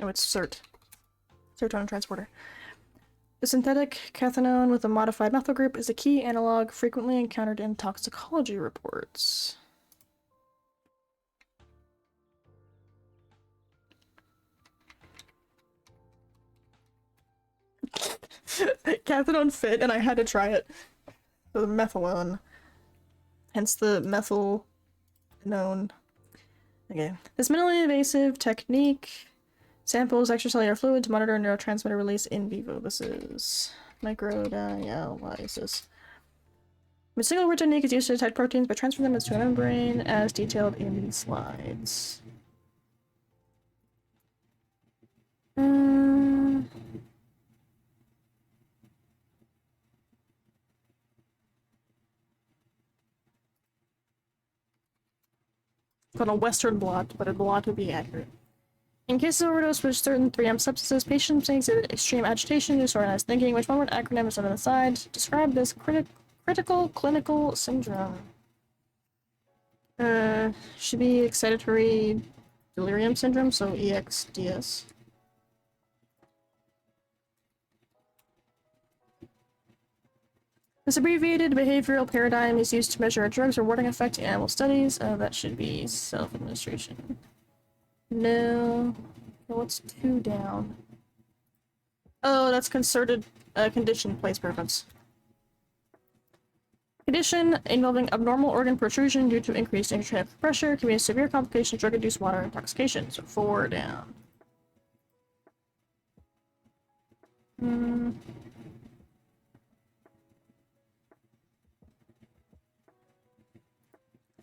it's CERT. Serotonin transporter. The synthetic cathinone with a modified methyl group is a key analog frequently encountered in toxicology reports. Cathinone fit, and I had to try it. The methylone. Hence the methyl known. Okay. This minimally invasive technique samples extracellular fluid to monitor neurotransmitter release in vivo. This is microdialysis. A single word technique is used to detect proteins by transferring them into a membrane, as detailed in these slides. Called a Western blot, but a blot would be accurate. In cases of overdose with certain 3M substances, patients may exhibit extreme agitation, disorganized thinking, which one-word acronym is on the side to describe this critical clinical syndrome. Should be excitatory delirium syndrome, so EXDS. This abbreviated behavioral paradigm is used to measure a drug's rewarding effect in animal studies. That should be self-administration. No. What's 2 down? Oh, that's concerted condition place preference. Condition involving abnormal organ protrusion due to increased intracranial pressure can be a severe complication of drug-induced water intoxication. So 4 down.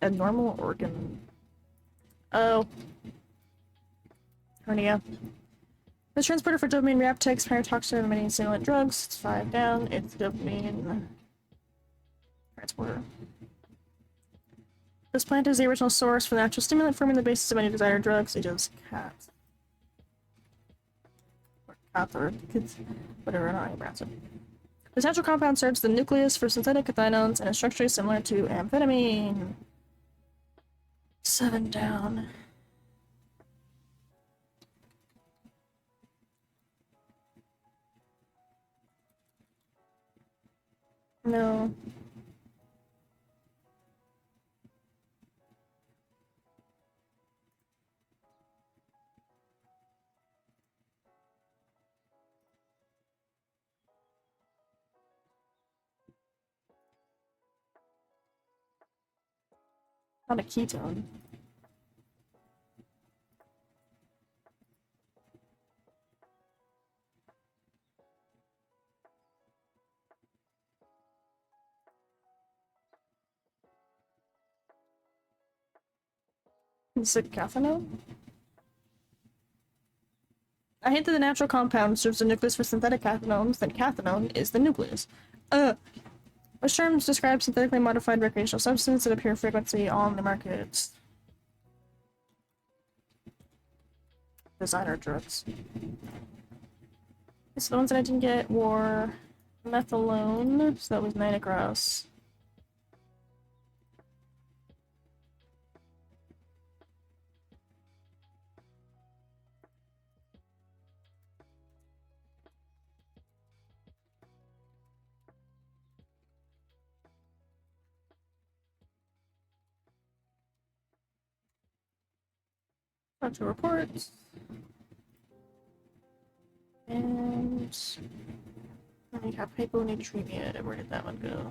Abnormal organ. Oh. Hernia. The transporter for dopamine reuptake, paradoxin, and many stimulant drugs. It's 5 down. It's dopamine transporter. This plant is the original source for the natural stimulant, forming the basis of many desired drugs. It is cat. Or cathode. Whatever, not any pronounce it. This natural compound serves the nucleus for synthetic cathinones and is structurally similar to amphetamine. 7 down. No. Not a ketone. Is it cathinone? I hate that the natural compound serves the nucleus for synthetic cathinones, then cathinone is the nucleus. Which terms describe synthetically modified recreational substances that appear frequently on the market? Designer drugs. So the ones that I didn't get were methylone, so that was 9 across. Bunch of reports. And I have hyponatremia. Where did that one go?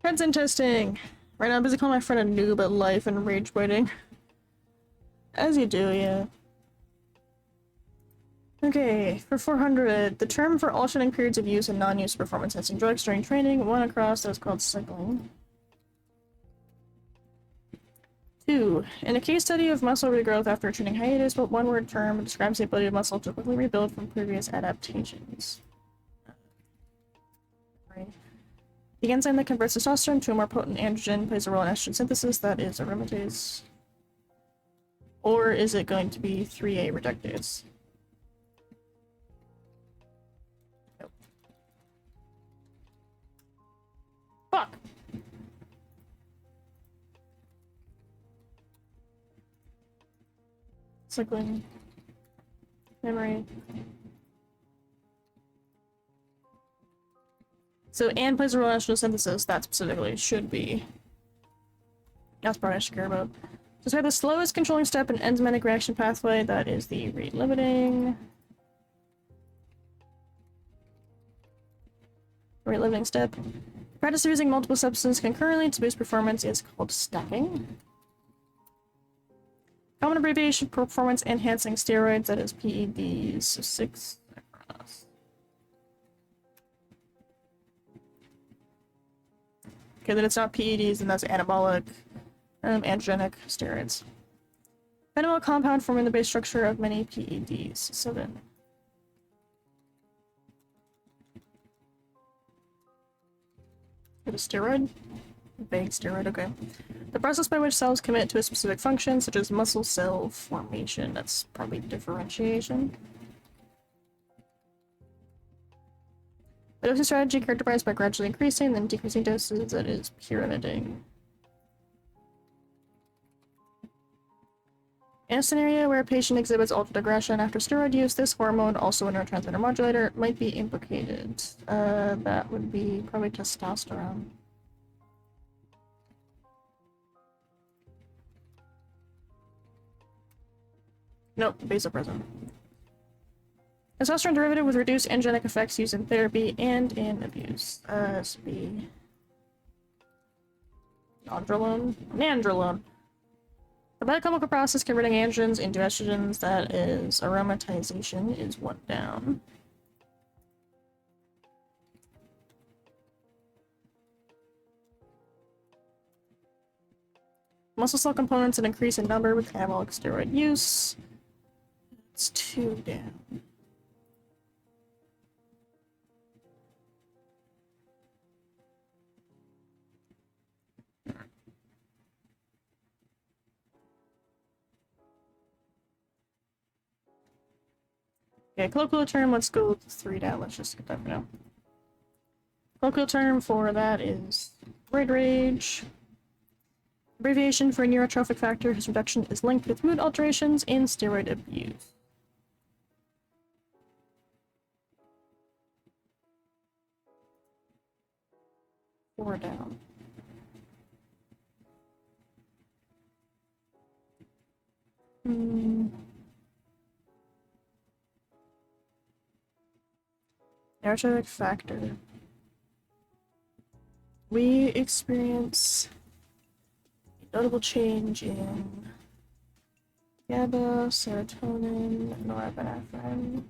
Headset testing! Right now I'm busy calling my friend a noob at life and rage quitting. As you do, yeah. Okay, for 400, the term for alternating periods of use and non-use of performance-enhancing drugs during training, one across that was called cycling. 2. In a case study of muscle regrowth after a training hiatus, but one-word term describes the ability of muscle to quickly rebuild from previous adaptations. Right. The enzyme that converts testosterone to a more potent androgen plays a role in estrogen synthesis, that is aromatase. Or is it going to be 3A reductase? Nope. Fuck! Cycling. Memory. So, and plays a role in estrogen synthesis, that specifically should be. That's probably I should care about. Describe the slowest controlling step in enzymatic reaction pathway, that is the rate limiting. Rate limiting step. Practice of using multiple substances concurrently to boost performance is called stacking. Common abbreviation for performance enhancing steroids, that is PEDs, so 6 across. Okay, then it's not PEDs, and that's anabolic, androgenic steroids. Phenol compound forming the base structure of many PEDs, 7. Get a steroid? Vague steroid, okay. The process by which cells commit to a specific function, such as muscle cell formation. That's probably differentiation. The dosing strategy characterized by gradually increasing, then decreasing doses, that is pyramiding. In a scenario where a patient exhibits altered aggression after steroid use, this hormone, also a neurotransmitter modulator, might be implicated. That would be probably testosterone. Nope, vasopressin. Testosterone derivative with reduced androgenic effects used in therapy and in abuse. This would be nandrolone. Nandrolone. The biochemical process converting androgens into estrogens, that is aromatization, is 1 down. Muscle cell components that increase in number with anabolic steroid use. It's 2 down. Okay, colloquial term, let's go with 3 down, let's just get that for now. Colloquial term for that is roid rage. Abbreviation for neurotrophic factor whose reduction is linked with mood alterations and steroid abuse. Four down. Neurotrophic factor. We experience a notable change in GABA, serotonin, norepinephrine.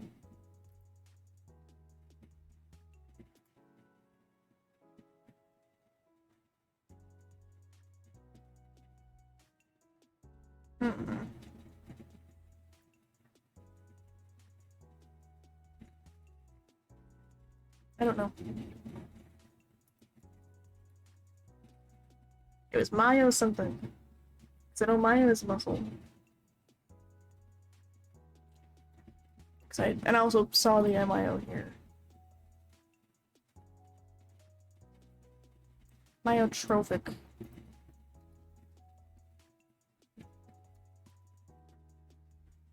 I don't know. It was Mayo something. Because I know Mayo is muscle. And I also saw the MIO here. Myotrophic.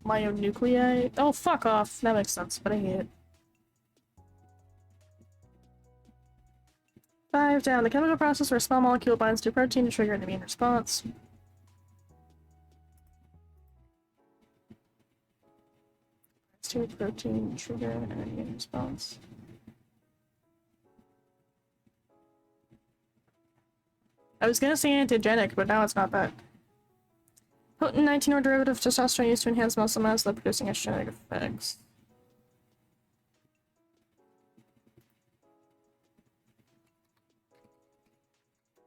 Myonuclei? Oh, fuck off. That makes sense, but I hate it. 5 down. The chemical process where a small molecule binds to a protein to trigger an immune response. To a protein trigger an immune response. I was gonna say antigenic, but now it's not that. Potent 19-hour derivative of testosterone used to enhance muscle mass without producing estrogenic effects.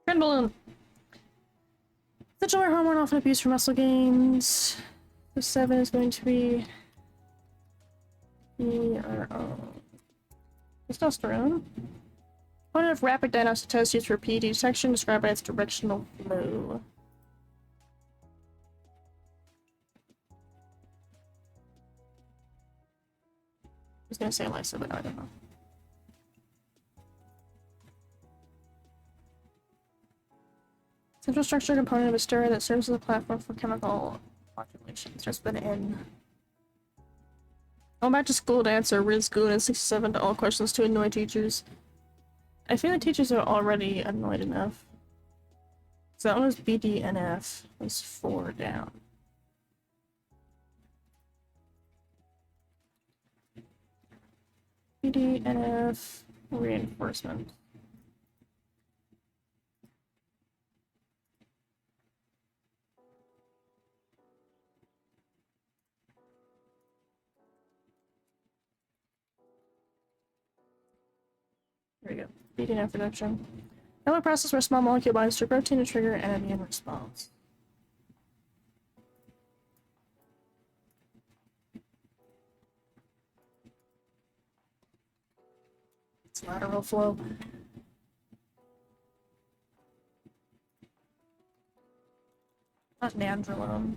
Trend balloon. Sexual hormone often abused for muscle gains. The 7 is going to be testosterone. Component of rapid diagnostic test used for PED detection, described by its directional flow. I was gonna say Lysa, but I don't know. Central structure component of a steroid that serves as a platform for chemical modulation. Starts with an N. Going back to school to answer Riz Goon at 67 to all questions to annoy teachers. I feel like teachers are already annoyed enough. So that one was BDNF. Was 4 down. BDNF reinforcement. There we go. BDNF reduction. Another process where a small molecule binds to a protein to trigger an immune response. It's lateral flow. Not nandrolone.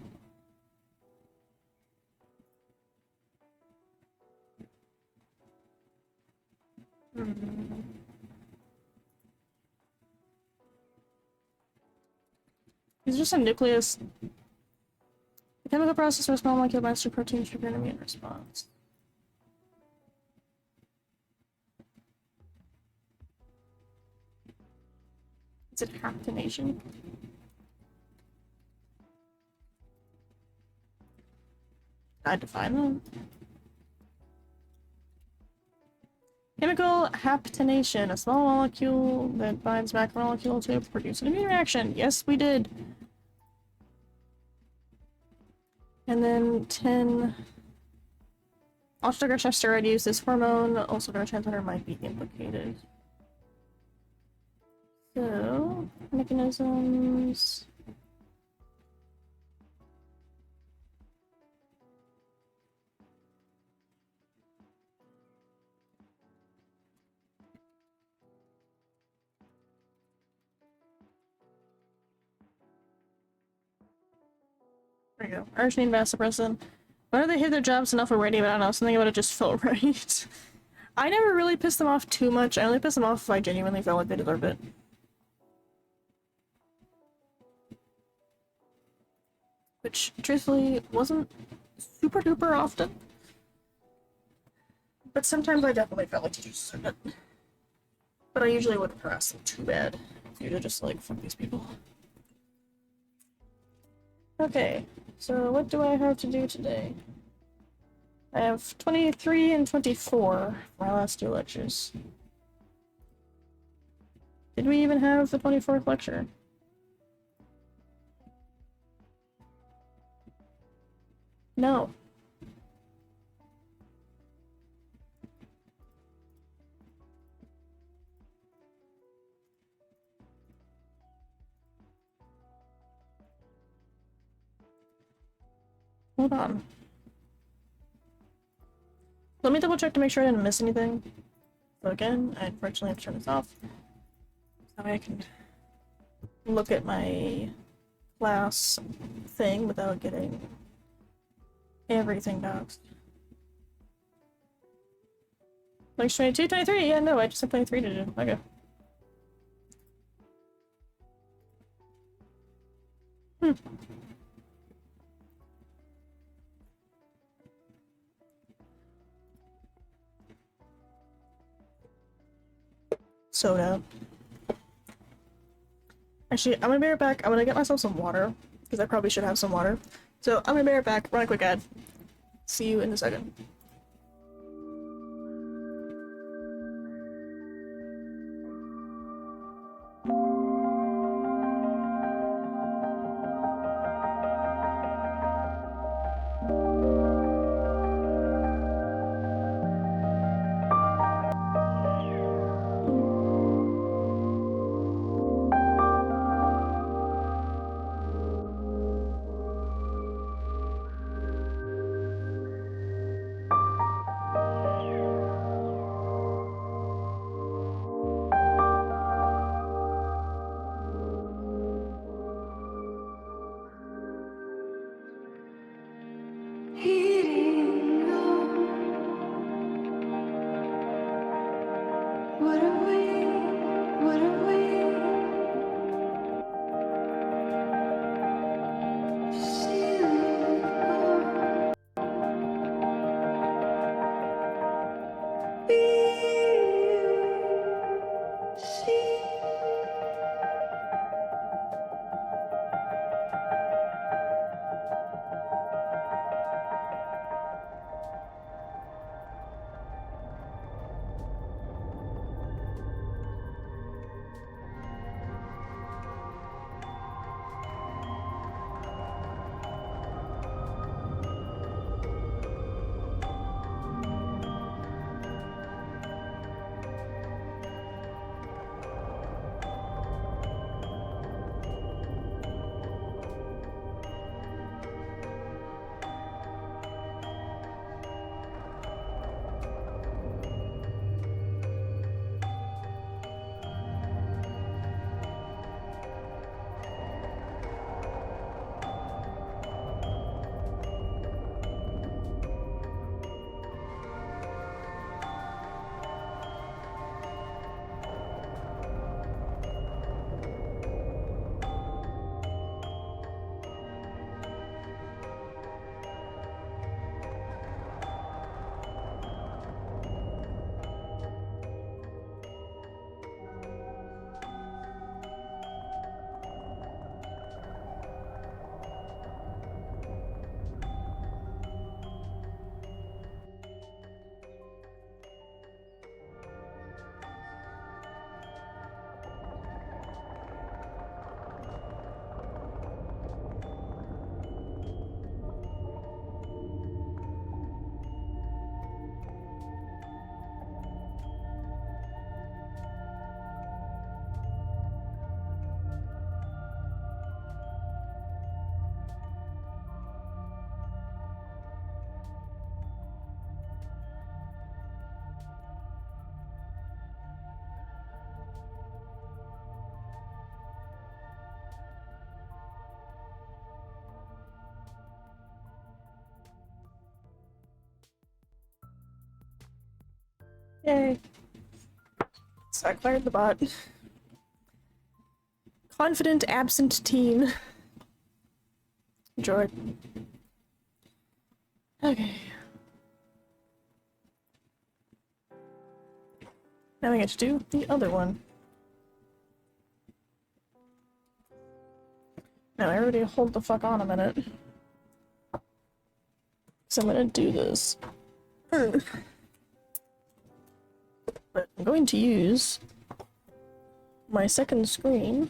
It's just a nucleus. The chemical process where a small molecule binds to a protein to trigger an immune response. Is it haptenation? I define them. Chemical haptenation, a small molecule that binds macromolecule to produce an immune reaction. Yes, we did. And then 10. Alpha-sugar steroid use. This hormone, also neurotransmitter, might be implicated. So, mechanisms. There we go. Arginine, vasopressin. Whenever they hit their jobs enough already, but I don't know, something about it just felt right. I never really pissed them off too much. I only pissed them off if I genuinely felt like they deserved it. Which, truthfully, wasn't super duper often. But sometimes I definitely felt like teachers deserved it. But I usually wouldn't harass them too bad. Usually just like, fuck these people. Okay, so what do I have to do today? I have 23 and 24 for my last 2 lectures. Did we even have the 24th lecture? No. Hold on. Let me double check to make sure I didn't miss anything. So again, I unfortunately have to turn this off. That way I can look at my class thing without getting everything doxed. Like 22, 23? Yeah, no, I just have 23 to do. Okay. Soda. Actually, I'm gonna be right back. I'm gonna get myself some water, because I probably should have some water. So I'm gonna be right back, run a quick ad. See you in a second. Yay. So I cleared the bot. Confident absent teen. Enjoy. Okay. Now we get to do the other one. Now everybody hold the fuck on a minute. So I'm gonna do this. But I'm going to use my second screen,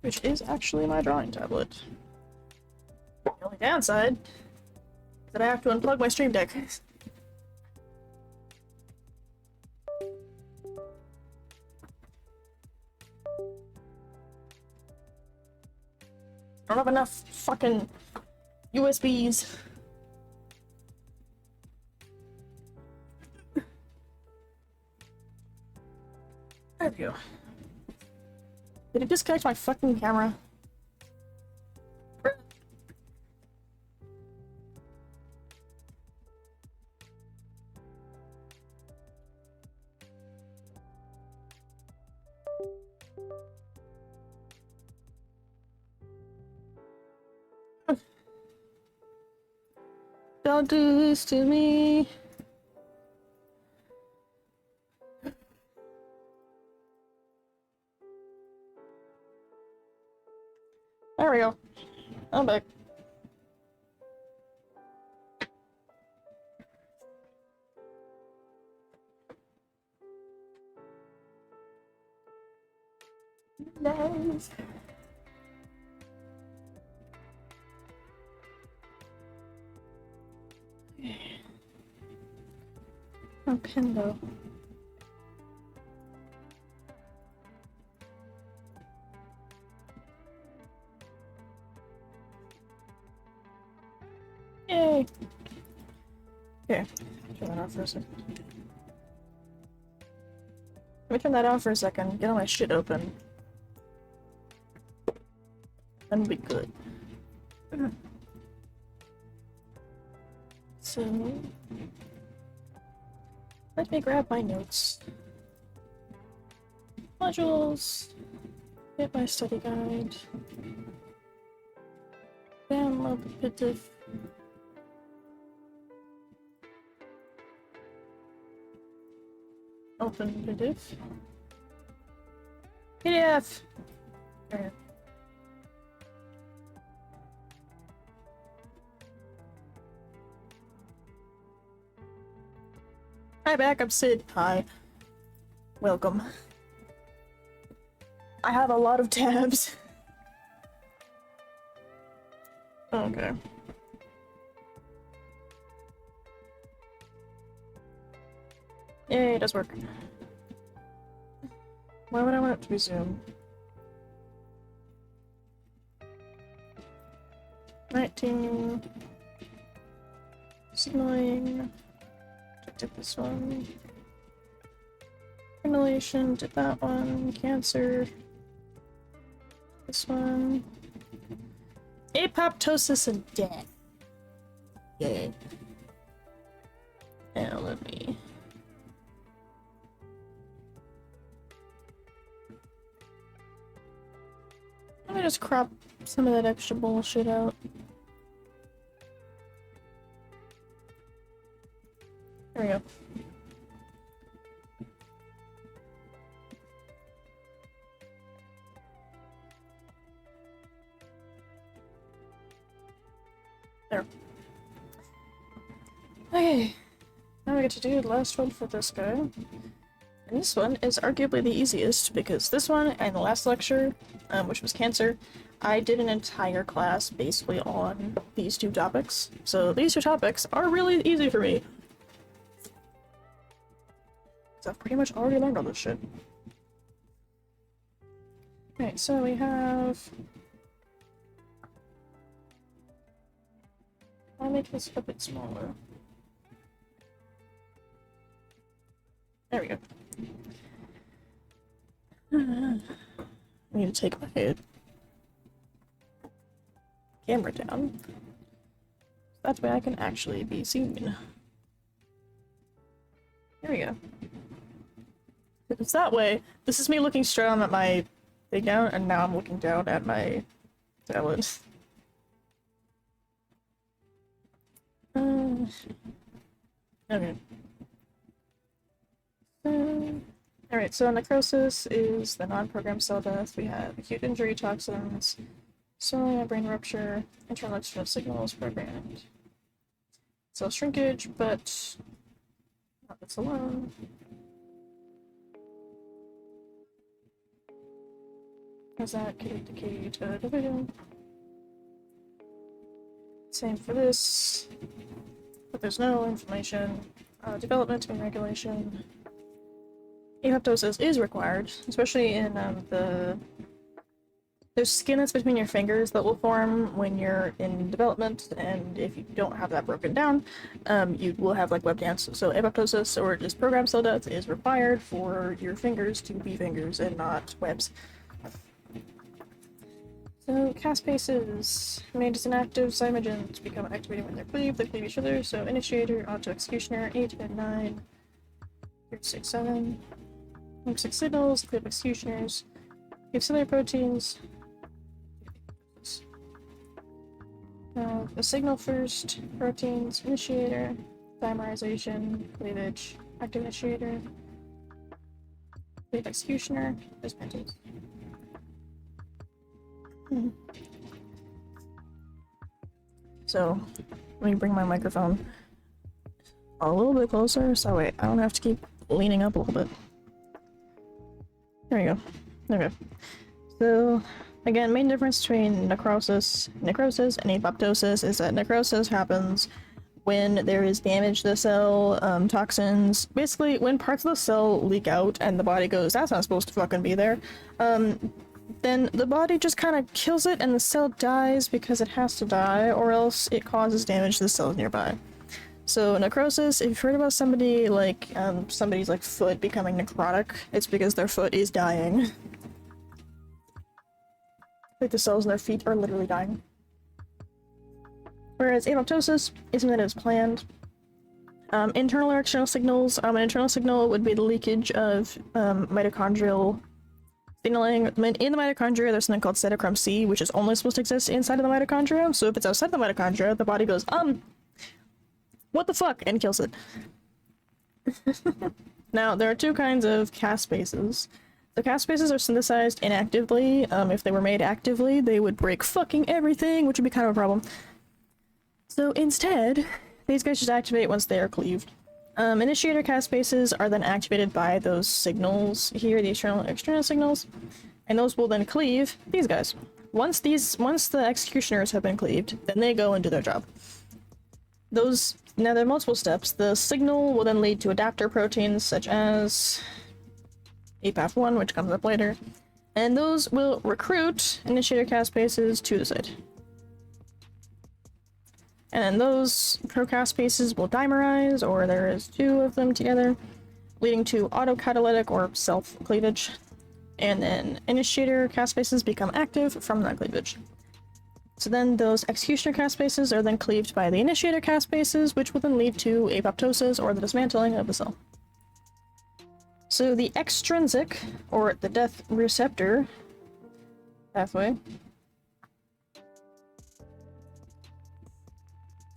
which is actually my drawing tablet. The only downside is that I have to unplug my stream deck. I don't have enough fucking USBs. There we go. Did it disconnect my fucking camera? Don't do this to me. There we go. I'm back. Nice. Oh, Pendo. Yay! Okay, turn that off for a second. Let me turn that on for a second, get all my shit open. Then we'll be good. So, let me grab my notes. Modules. Get my study guide. Download the PDF. Open PDF. PDF! Okay. Hi back, I'm Sid. Hi. Welcome. I have a lot of tabs. Okay. Yay, it does work. Why would I want it to resume? 19. Signaling. Did this one. Simulation, did that one. Cancer. This one. Apoptosis and death. Yay. Now let me. Let me just crop some of that extra bullshit out. There we go. There. Okay. Now we get to do the last one for this guy. And this one is arguably the easiest because this one and the last lecture, which was cancer, I did an entire class basically on these two topics. So these two topics are really easy for me. So I've pretty much already learned all this shit. Okay, so we have... I'll make this a bit smaller. There we go. I need to take my camera down. That way I can actually be seen. There we go. It's that way. This is me looking straight on at my thing down, and now I'm looking down at my tablet. Okay. Alright, so necrosis is the non-programmed cell death. We have acute injury toxins, swelling, brain rupture, internal and external signals programmed. Cell shrinkage, but not this alone. Is that decay to division? Same for this, but there's no inflammation. Development and regulation. Apoptosis is required, especially in there's skin that's between your fingers that will form when you're in development, and if you don't have that broken down, you will have like web dance. So apoptosis, or just programmed cell death, is required for your fingers to be fingers and not webs. So caspases, made as inactive, cymogens become activated when they're cleaved, they cleave each other, so initiator, auto executioner, 8 and 9, 6, 7, 6 signals, cleave executioners, cleave cellular proteins. The signal first, proteins, initiator, dimerization, cleavage, active initiator, cleave executioner, dismantled. So, let me bring my microphone a little bit closer, so wait, I don't have to keep leaning up a little bit. There we go. Okay. So, again, main difference between necrosis and apoptosis is that necrosis happens when there is damage to the cell, toxins, basically when parts of the cell leak out and the body goes, that's not supposed to fucking be there. Then the body just kind of kills it and the cell dies because it has to die, or else it causes damage to the cells nearby. So necrosis, if you've heard about somebody like, somebody's like foot becoming necrotic, it's because their foot is dying. Like the cells in their feet are literally dying. Whereas apoptosis is something that is planned. Internal or external signals, an internal signal would be the leakage of mitochondrial signaling. In the mitochondria, there's something called cytochrome C, which is only supposed to exist inside of the mitochondria. So if it's outside the mitochondria, the body goes, what the fuck, and kills it. Now, there are two kinds of caspases. The caspases are synthesized inactively. If they were made actively, they would break fucking everything, which would be kind of a problem. So instead, these guys just activate once they are cleaved. Initiator caspases are then activated by those signals here, the external and external signals, and those will then cleave these guys. Once the executioners have been cleaved, then they go and do their job. Now there are multiple steps. The signal will then lead to adapter proteins such as APAF1, which comes up later, and those will recruit initiator caspases to the site. And then those procaspases will dimerize, or there is two of them together, leading to autocatalytic or self-cleavage. And then initiator caspases become active from that cleavage. So then those executioner caspases are then cleaved by the initiator caspases, which will then lead to apoptosis, or the dismantling of the cell. So the extrinsic, or the death receptor pathway,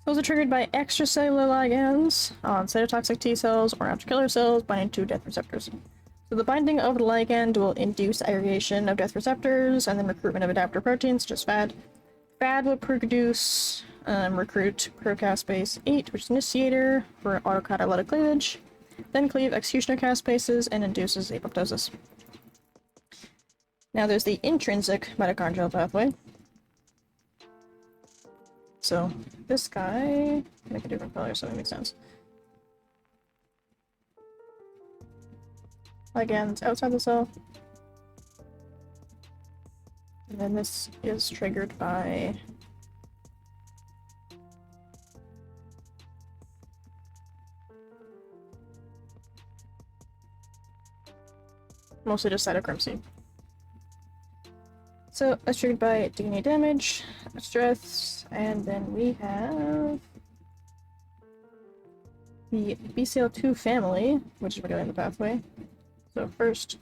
those are triggered by extracellular ligands on cytotoxic T cells or after killer cells binding to death receptors. So the binding of the ligand will induce aggregation of death receptors and then recruitment of adapter proteins, just FAD. FAD will produce, recruit procaspase 8, which is initiator for autocatalytic cleavage, then cleave executioner caspases and induces apoptosis. Now there's the intrinsic mitochondrial pathway. So this guy, make a different color so it makes sense. Ligands outside the cell. And then this is triggered by mostly just cytochrome C. So that's triggered by DNA damage, stress, and then we have the BCL2 family, which is regular in the pathway. So first,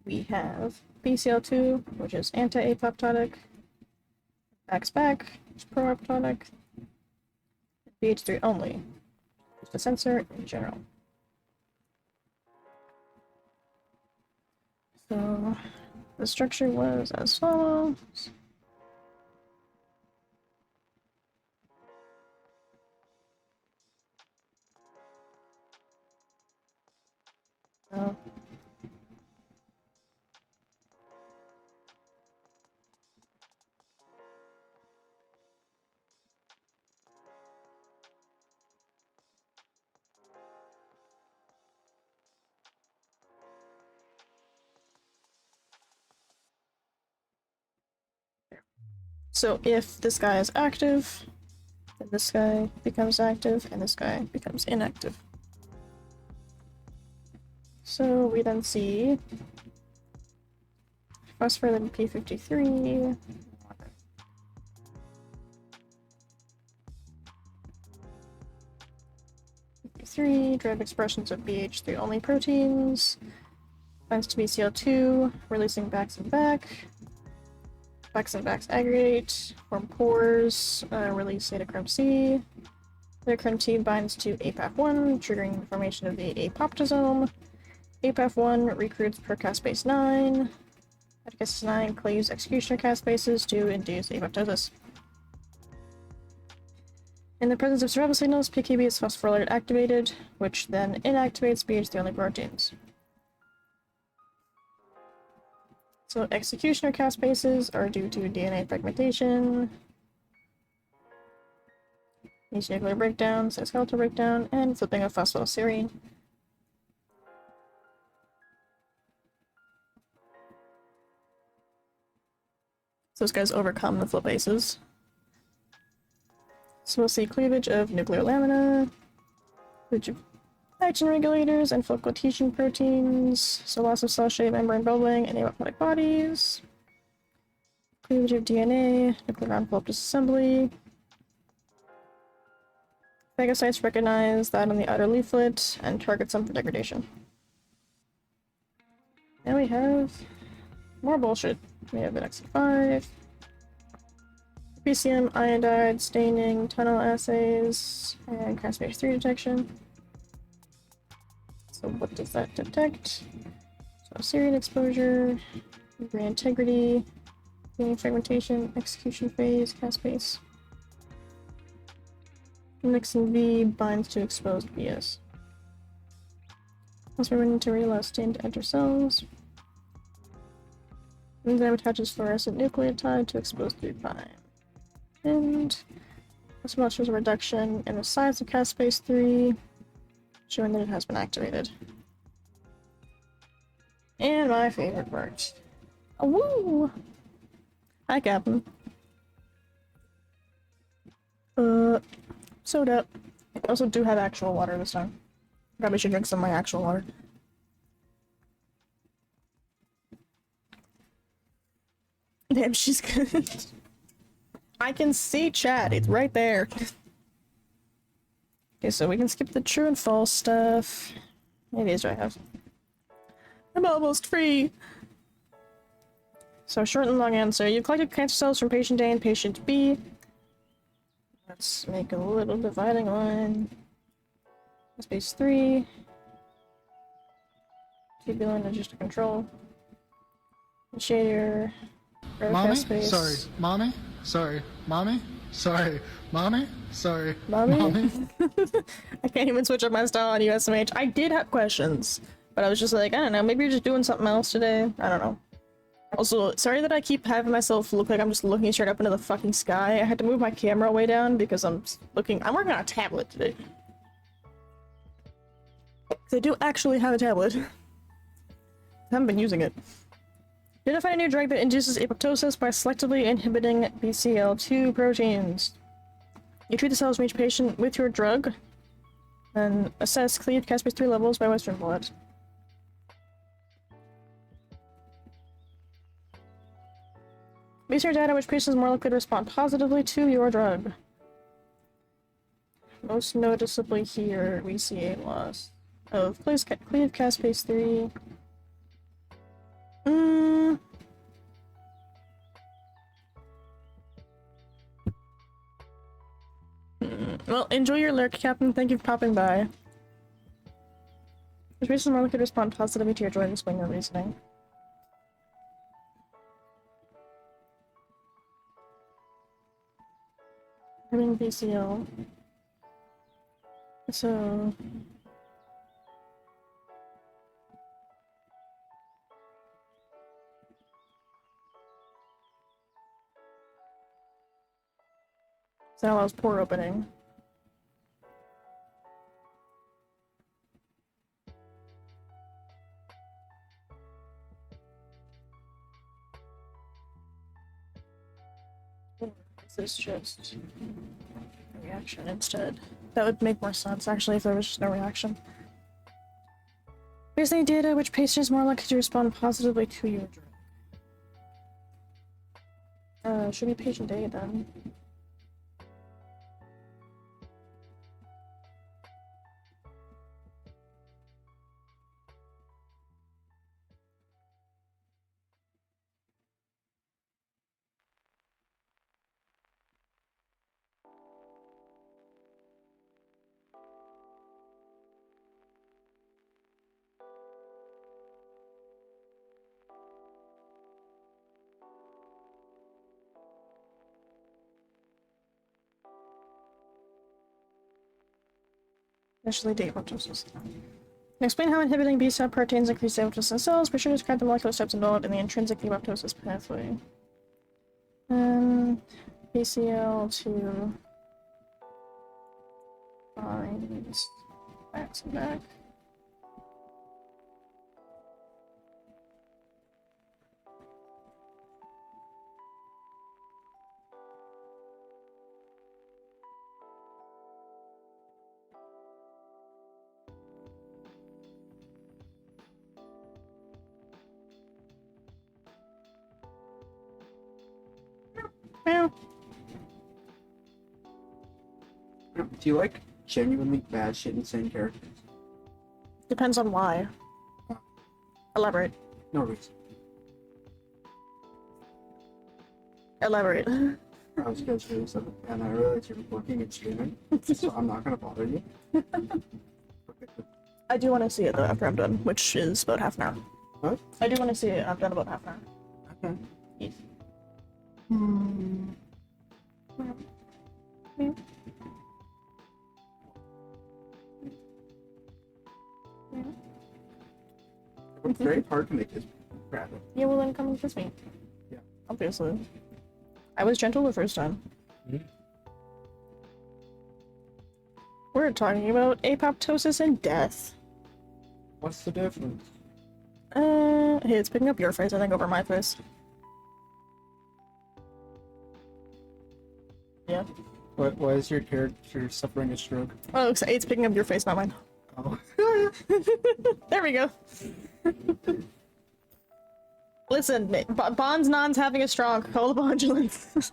we have BCL2, which is anti-apoptotic, backs back, which is pro-apoptotic, BH3 only, just a sensor in general. So the structure was as follows. So if this guy is active, then this guy becomes active, and this guy becomes inactive. So we then see phosphorylated P53, drive expressions of BH3 only proteins, binds to BCL2, releasing backs and back. Backs and backs aggregate, form pores, release cytochrome C. Cytochrome T binds to APAF1, triggering the formation of the apoptosome. APAF1 recruits per caspase 9. At caspase 9 cleaves executioner caspases to induce apoptosis. In the presence of survival signals, PKB is phosphorylated activated, which then inactivates BH3 only proteins. So executioner caspases are due to DNA fragmentation, nuclear breakdown, cytoskeletal breakdown, and flipping of phosphorylserine. So those guys overcome the flipases. So we'll see cleavage of nuclear lamina, cleavage of action regulators and focal adhesion proteins, so loss of cell shape, membrane bubbling, and apoptotic bodies. Cleavage of DNA, nuclear envelope disassembly. Phagocytes recognize that on the outer leaflet and target some for degradation. And we have more bullshit. We have an X5, PCM, iodide, staining, tunnel assays, and caspase 3 detection. So what does that detect? So serine exposure, membrane integrity, DNA fragmentation, execution phase, caspase. Nixon V binds to exposed BS. Also running to relaustatin to enter cells. Enzyme attaches fluorescent nucleotide to exposed 3'. And this much shows a reduction in the size of caspase 3, showing that it has been activated. And my favorite part. Oh, woo! Hi, Captain. Soda. I also do have actual water this time. Probably should drink some of my actual water. Damn, she's good. I can see chat. It's right there. Okay, so we can skip the true and false stuff. Maybe do I have? I'm almost free! So, short and long answer. You collected cancer cells from patient A and patient B. Let's make a little dividing line. Space 3. Tubulin is just a control. Shader. Mommy? Space. Sorry. Mommy? Sorry. Mommy? Sorry. Mommy? Sorry. Mommy? I can't even switch up my style on USMH. I did have questions, but I was just like, I don't know, maybe you're just doing something else today. I don't know. Also, sorry that I keep having myself look like I'm just looking straight up into the fucking sky. I had to move my camera way down because I'm working on a tablet today. I do actually have a tablet. I haven't been using it. Identify a new drug that induces apoptosis by selectively inhibiting BCL2 proteins. You treat the cells from each patient with your drug, then assess cleaved caspase 3 levels by Western blot. Base your data which patients are more likely to respond positively to your drug. Most noticeably here, we see a loss of cleave caspase 3. Well, enjoy your lurk, Captain. Thank you for popping by. Which makes it more likely to respond positively to your joy and explain your reasoning. Having BCL. So... that allows pore opening. Or is this just a reaction instead? That would make more sense, actually, if there was just no reaction. Here's any data which patient is more likely to respond positively to your drug. Should be patient A then. Initially date apoptosis. Explain how inhibiting B-cell proteins increase apoptosis in cells. Be sure to describe the molecular steps involved in the intrinsic apoptosis pathway. BCL to binds back to back. Meow. Do you like genuinely bad shit insane characters? Depends on why. Elaborate. No reason. Elaborate. I was going to do something, and I realized you were working and streaming, so I'm not going to bother you. I do want to see it though after I'm done, which is about half an hour. What? I do want to see it after about half an hour. Okay. Yes. It's very hard to make this rabbit. Yeah, well then come and kiss me. Yeah. Obviously. I was gentle the first time. We're talking about apoptosis and death. What's the difference? Hey, it's picking up your face, I think, over my face. Yeah. Why is your character suffering a stroke? Oh, it's picking up your face, not mine. Oh. There we go. Listen, Bond's non's having a stroke. Call the ambulance.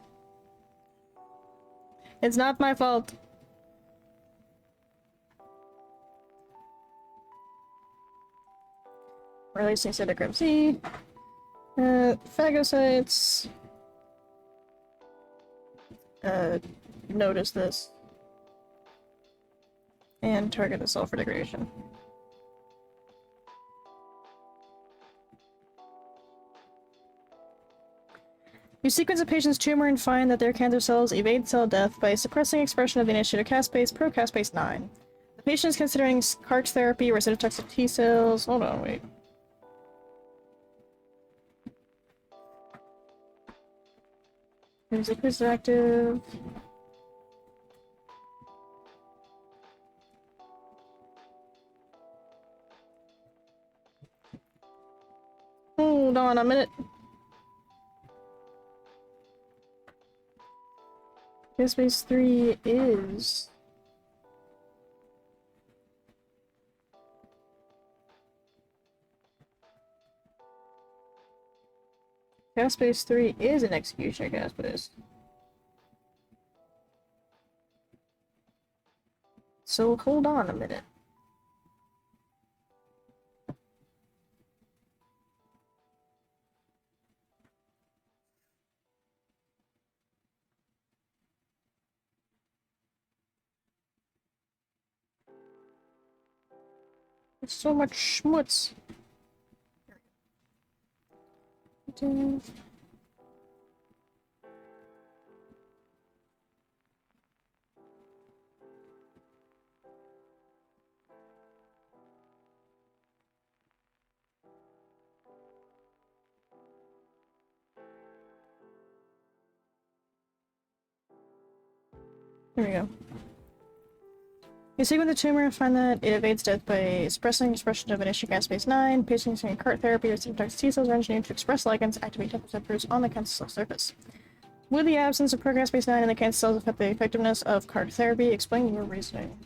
It's not my fault. Releasing cytochrome C. Phagocytes. Notice this. And target the sulfur degradation. You sequence a patient's tumor and find that their cancer cells evade cell death by suppressing expression of the initiator caspase, procaspase 9. The patient is considering CART therapy or cytotoxic T cells. Hold on, wait. Music is active. Hold on a minute. Caspase 3 is... Caspase 3 is an execution caspase. So hold on a minute. There's so much schmutz. There we go. You sequence the tumor, find that it evades death by suppressing expression of initial gas base 9, pasting in CART therapy, or symptomatic T cells are engineered to express ligands, activate death receptors on the cancer cell surface. Would the absence of pro-gas base 9 in the cancer cells affect the effectiveness of CART therapy? Explain your reasoning.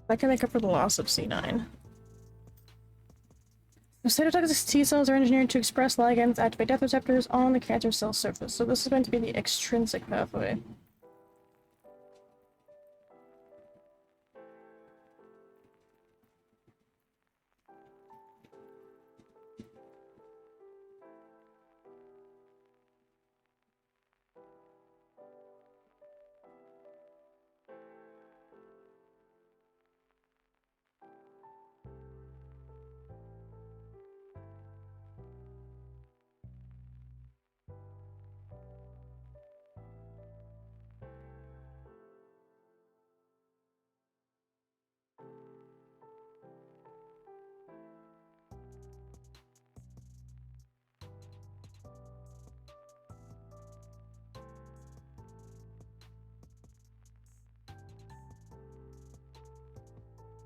That can make up for the loss of C9. The cytotoxic T cells are engineered to express ligands, activate death receptors on the cancer cell surface. So this is going to be the extrinsic pathway.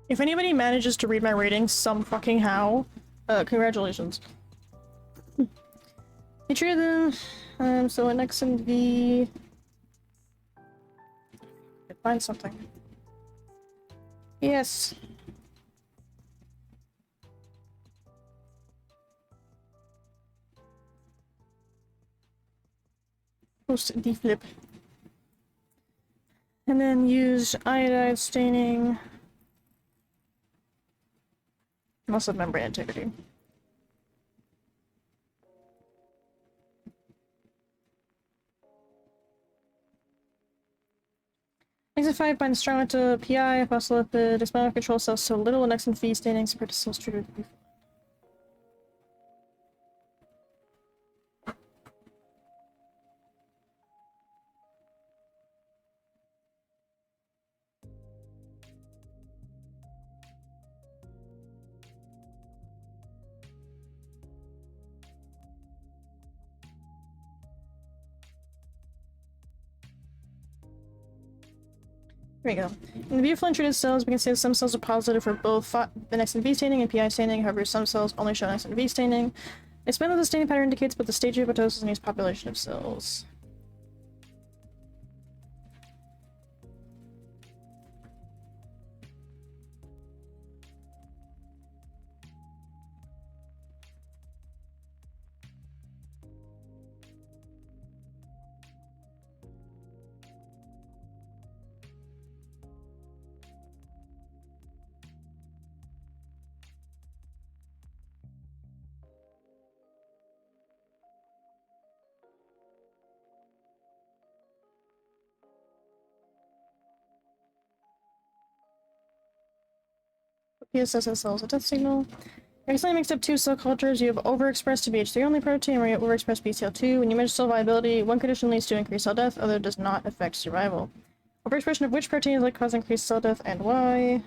If anybody manages to read my ratings some fucking how, congratulations. You treated them, so an X and V... Find something. Yes. Post deflip. And then use iodide staining. Muscle membrane integrity. Exit 5 binds strongly to PI, phospholipid, expanded control cells so little, and X and V staining compared to cells treated with. Here we go. In the beautiful untreated cells, we can see that some cells are positive for both the X and V staining and PI staining, however some cells only show X and V staining. Explain what the staining pattern indicates about the stage of apoptosis in these population of cells. PSS cells a death signal. Excellently mixed up two cell cultures. You have overexpressed TBH3 only protein, where you overexpress BCL2. When you measure cell viability, one condition leads to increased cell death, other does not affect survival. Overexpression of which protein is like cause increased cell death and why?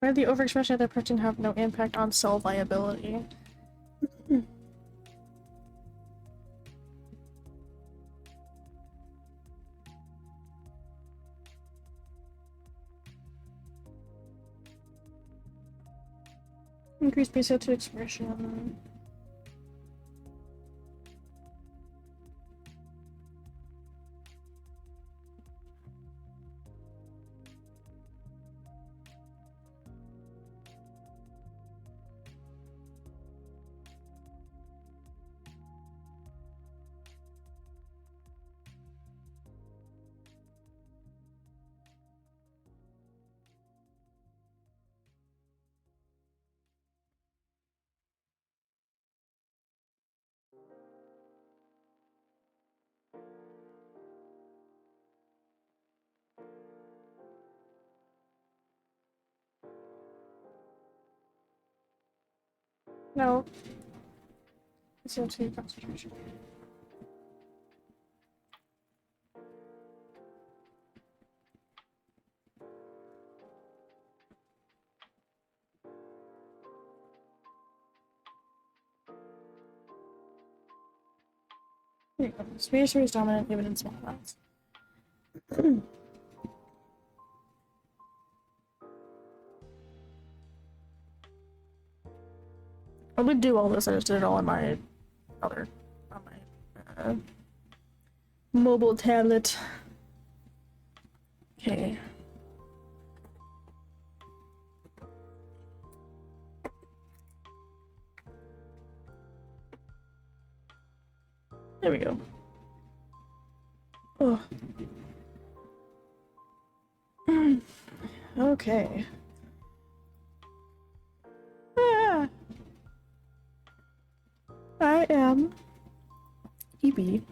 Why did the overexpression of that protein have no impact on cell viability? Increased BCL2 expression. No. BCL2 concentration. Here you go. Spears is dominant even in small amounts. I would do all this, I just did it all on my other, on my mobile tablet. Okay. There we go. Oh. Okay. Ah. I am EB.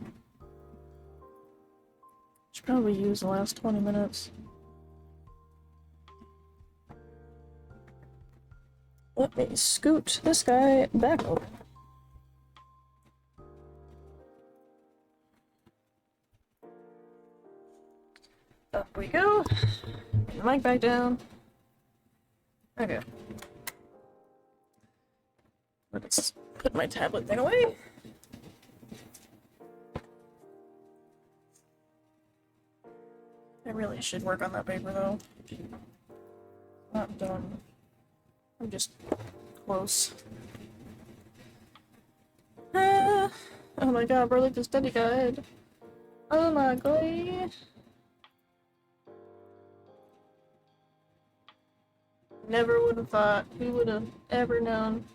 Should probably use the last 20 minutes. Let me scoot this guy back over. Up we go. Bring the mic back down. Okay. Let's put my tablet thing away. I really should work on that paper though. Not done. I'm just close. Ah, oh my god, bro, like the study guide. Oh my god. Never would have thought. Who would have ever known?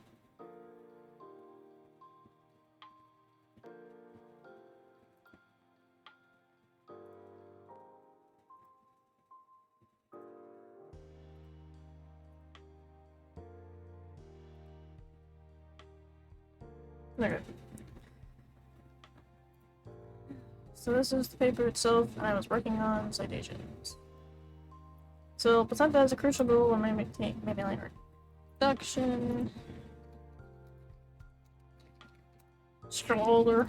Okay. So this is the paper itself, and I was working on citations. So placenta is a crucial goal when maybe line reduction. Stroller.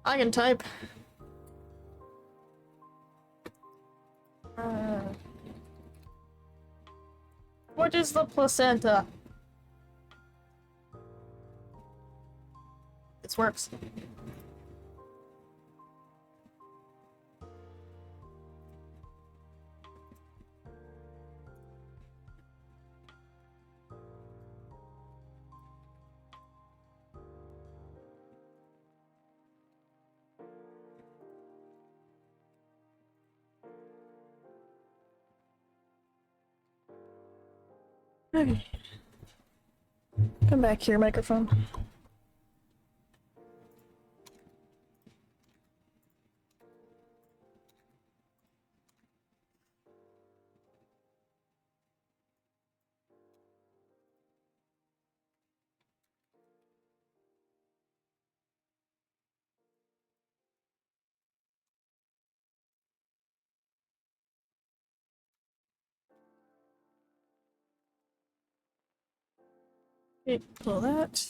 I can type. What is the placenta? This works. Okay. Come back here, microphone. Okay, pull that.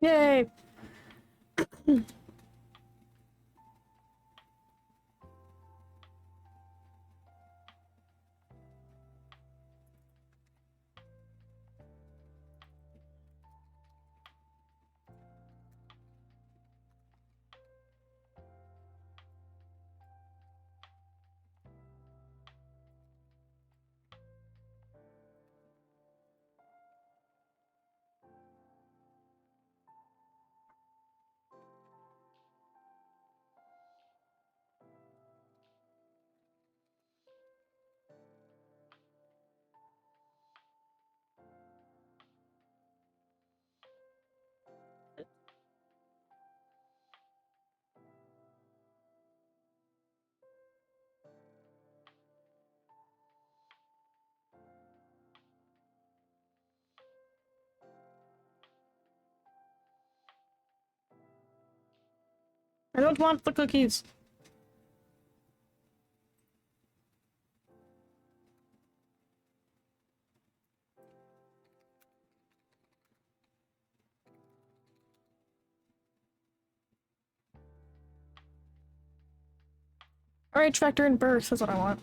Yay! I don't want the cookies. RH Factor in birth is what I want.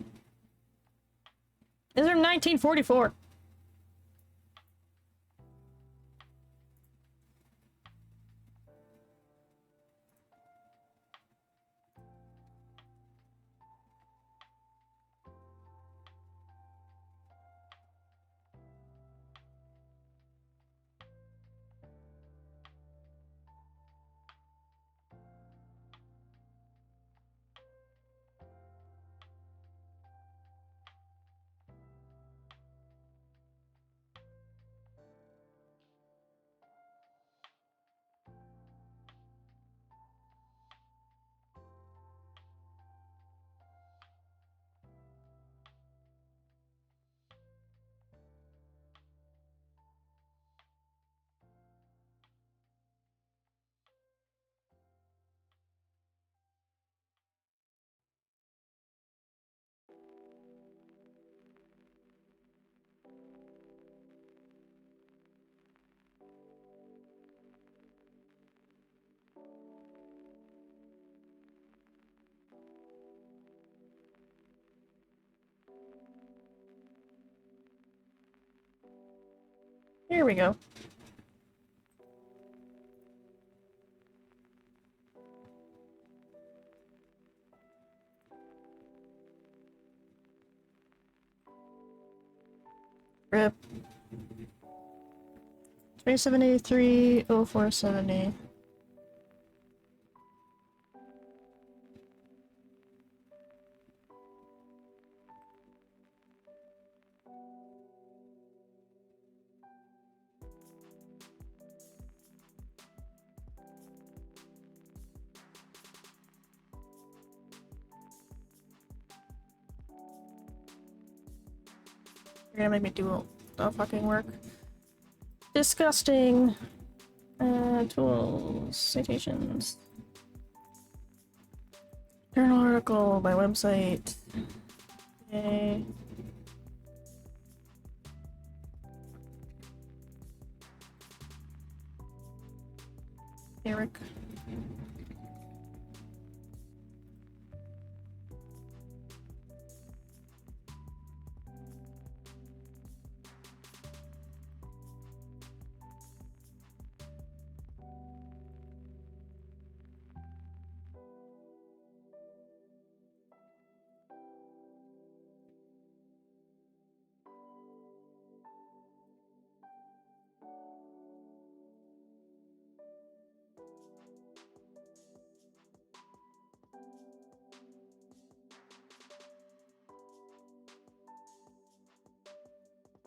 Is there 1944? Here we go. Rip. 373, 0470. You're gonna make me do all the fucking work. Disgusting. Tools, citations. Journal article, my website. Yay. Eric.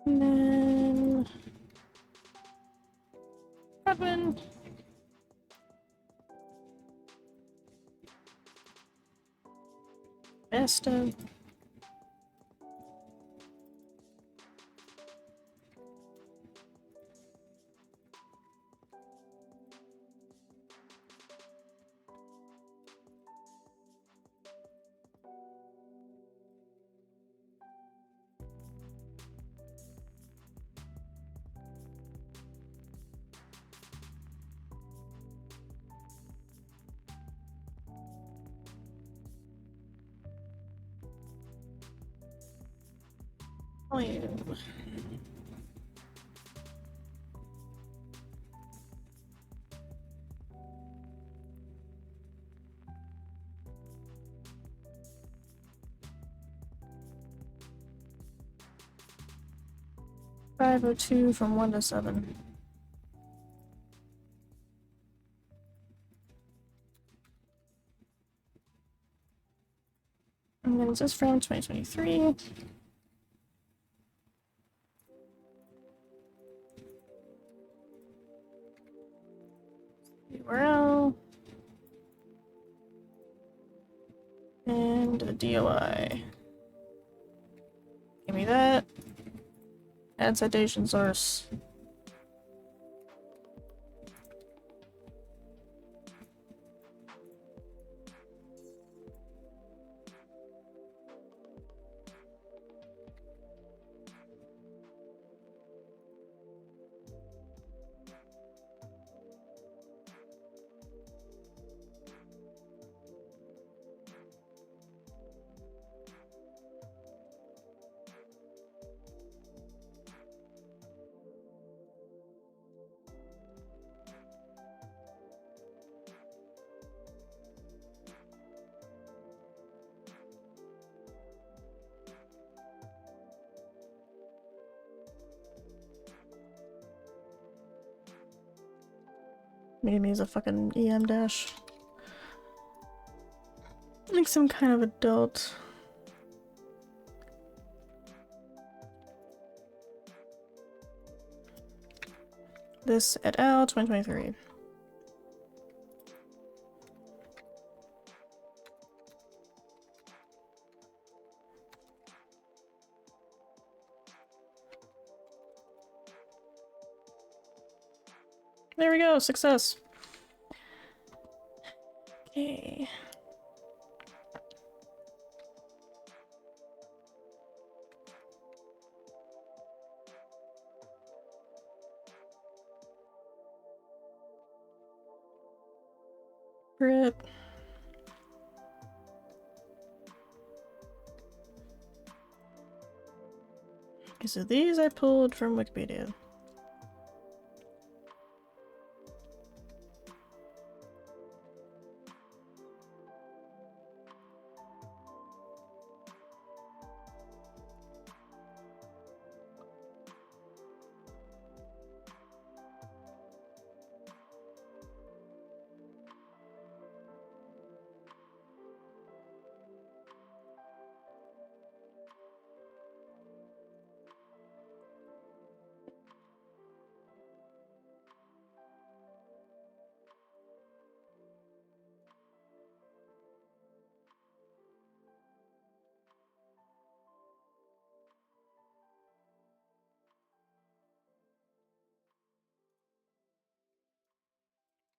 And then Godwin. Best of. Oh yeah. $502 from 1 to 7. And then it says from 2023. URL. And a DOI. Give me that. Add citation source. Made me as a fucking EM dash. Like some kind of adult. This et al. 2023. There we go, success. Okay. Rip. Okay, so these I pulled from Wikipedia.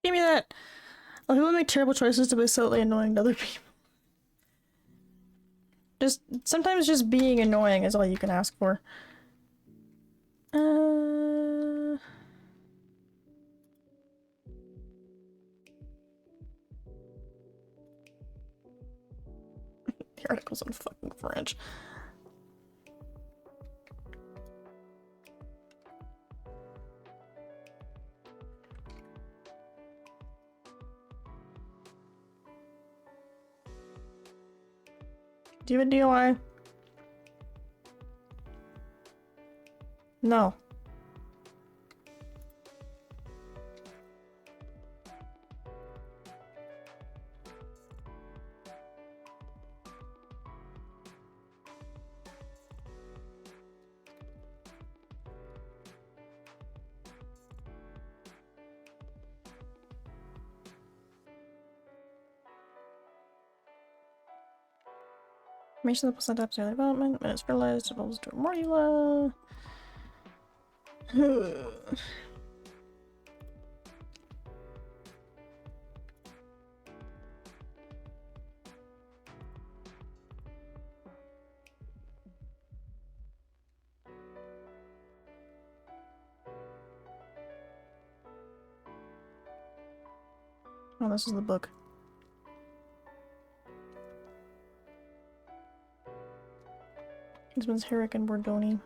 Give me that! Oh, people make terrible choices to be slightly annoying to other people. Sometimes just being annoying is all you can ask for. The article's in fucking French. Do you have a DOI? No. Information that percent up to development, when it's fertilized, evolves to a morula. Oh, this is the book. This one's Herrick and Bordoni.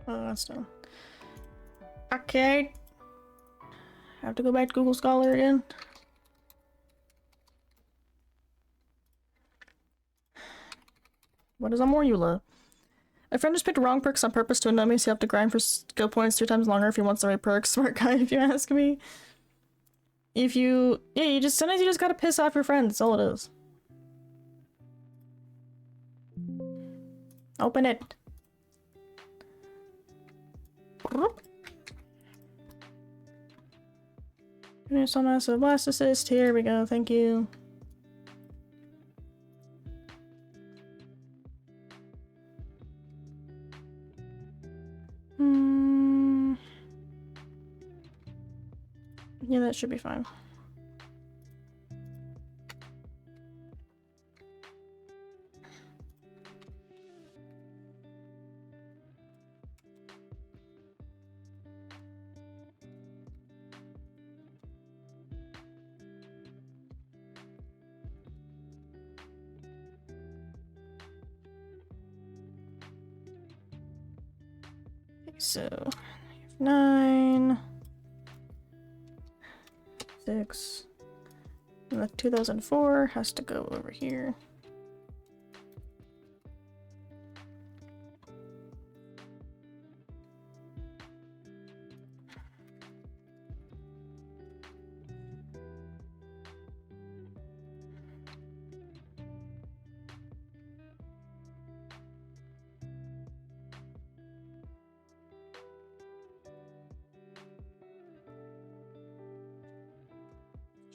Oh, that's done. Okay. Have to go back to Google Scholar again. What is a Morula? A friend just picked wrong perks on purpose to annoy me, so you have to grind for skill points 3 times longer if he wants the right perks. Smart guy, if you ask me. If you... Yeah, you just... Sometimes you just gotta piss off your friends. That's all it is. Open it. There's some massive blast assist. Here we go. Thank you. Yeah, that should be fine. Okay, so 9, 6, and the 2004 has to go over here.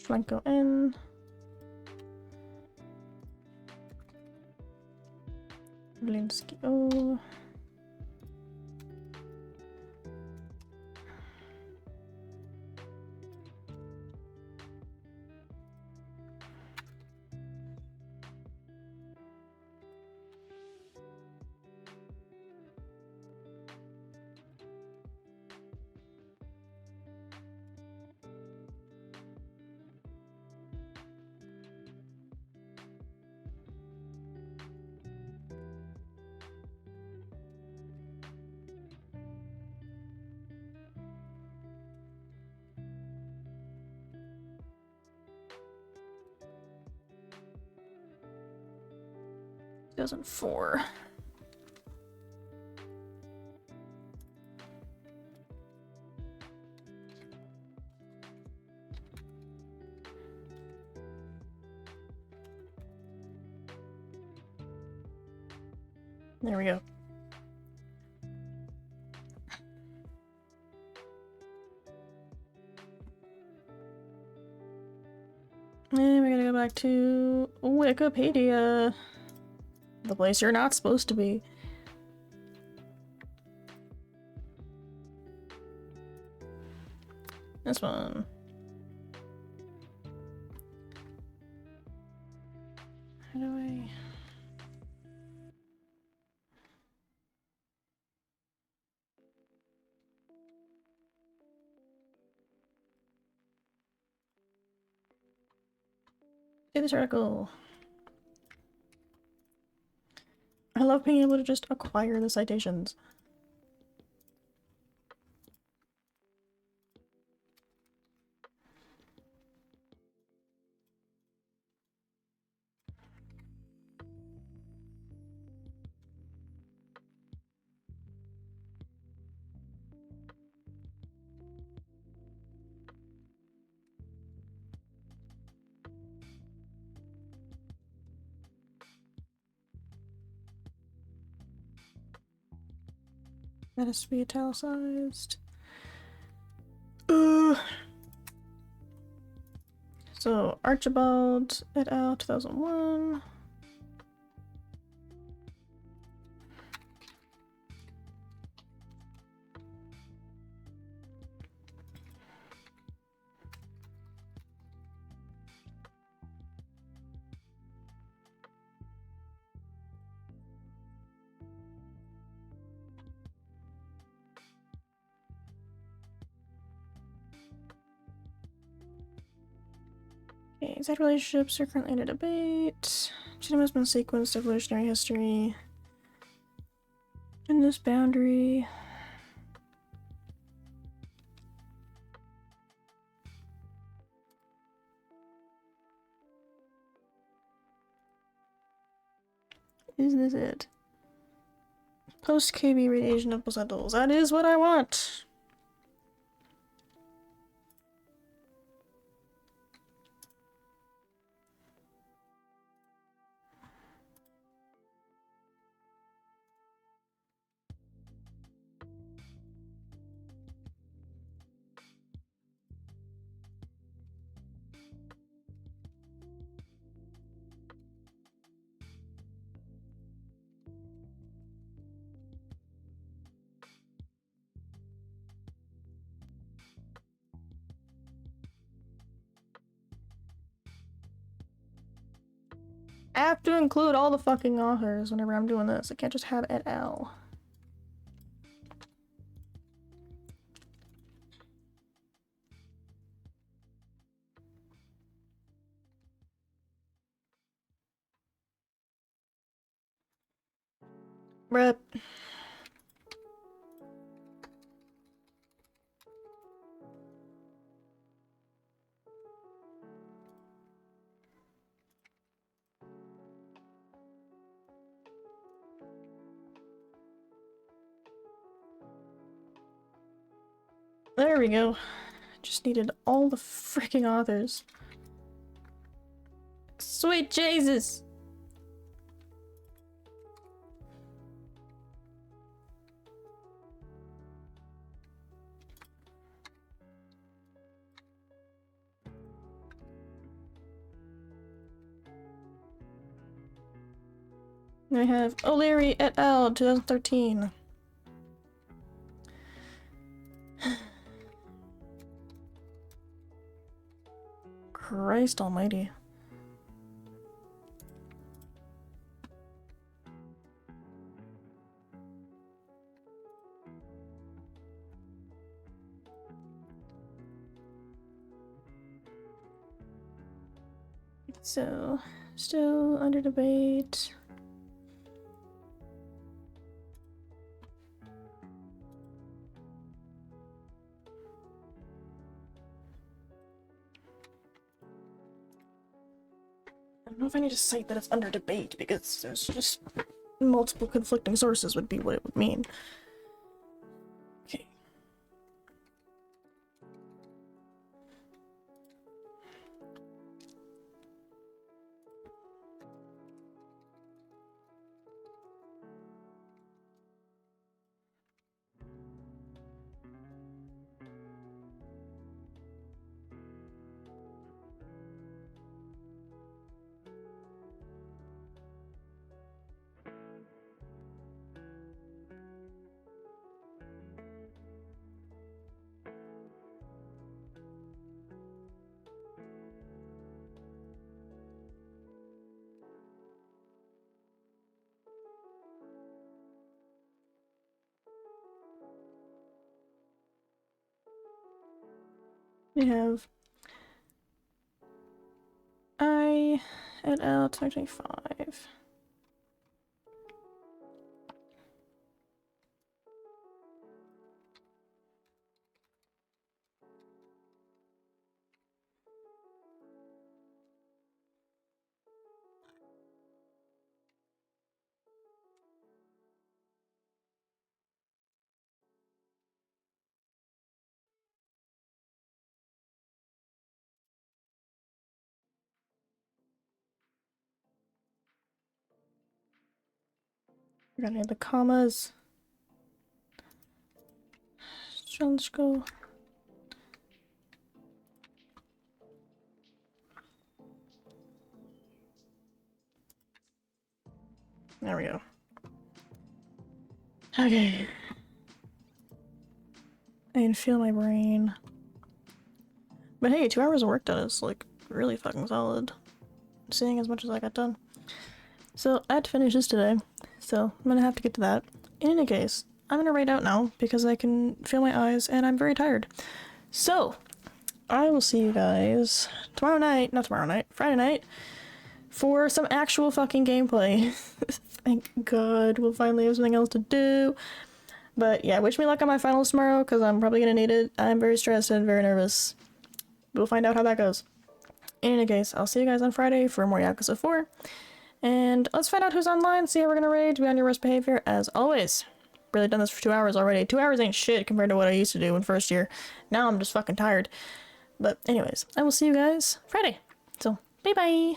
Schlenko in. Blinsky O. Doesn't 4. There we go. And we're gonna go back to Wikipedia. The place you're not supposed to be. This one. How do I... do this article? I love being able to just acquire the citations. That has to be italicized. So, Archibald et al. 2001. exact relationships are currently under debate. Genome has been sequenced, evolutionary history. In this boundary. Is this it? Post KB radiation of placentas. That is what I want! I have to include all the fucking authors whenever I'm doing this. I can't just have et al. Rep. There we go. Just needed all the freaking authors. Sweet Jesus! I have O'Leary et al. 2013. Christ almighty. So, still under debate. I don't know if I need to cite that it's under debate because there's just multiple conflicting sources would be what it would mean. Okay. We have I et al. 2025. We're gonna have the commas. So let's go. There we go. Okay. I can feel my brain. But hey, 2 hours of work done is like really fucking solid. Seeing as much as I got done. So I had to finish this today, so I'm gonna have to get to that. In any case, I'm gonna write out now because I can feel my eyes and I'm very tired. So, I will see you guys tomorrow night, not tomorrow night, Friday night, for some actual fucking gameplay. Thank God, we'll finally have something else to do. But yeah, wish me luck on my finals tomorrow, because I'm probably gonna need it. I'm very stressed and very nervous. We'll find out how that goes. In any case, I'll see you guys on Friday for more Yakuza 4. And let's find out who's online, see how we're gonna raid, be on your worst behavior, as always. Really done this for 2 hours already. 2 hours ain't shit compared to what I used to do in first year. Now I'm just fucking tired. But anyways, I will see you guys Friday. So, bye-bye!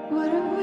What are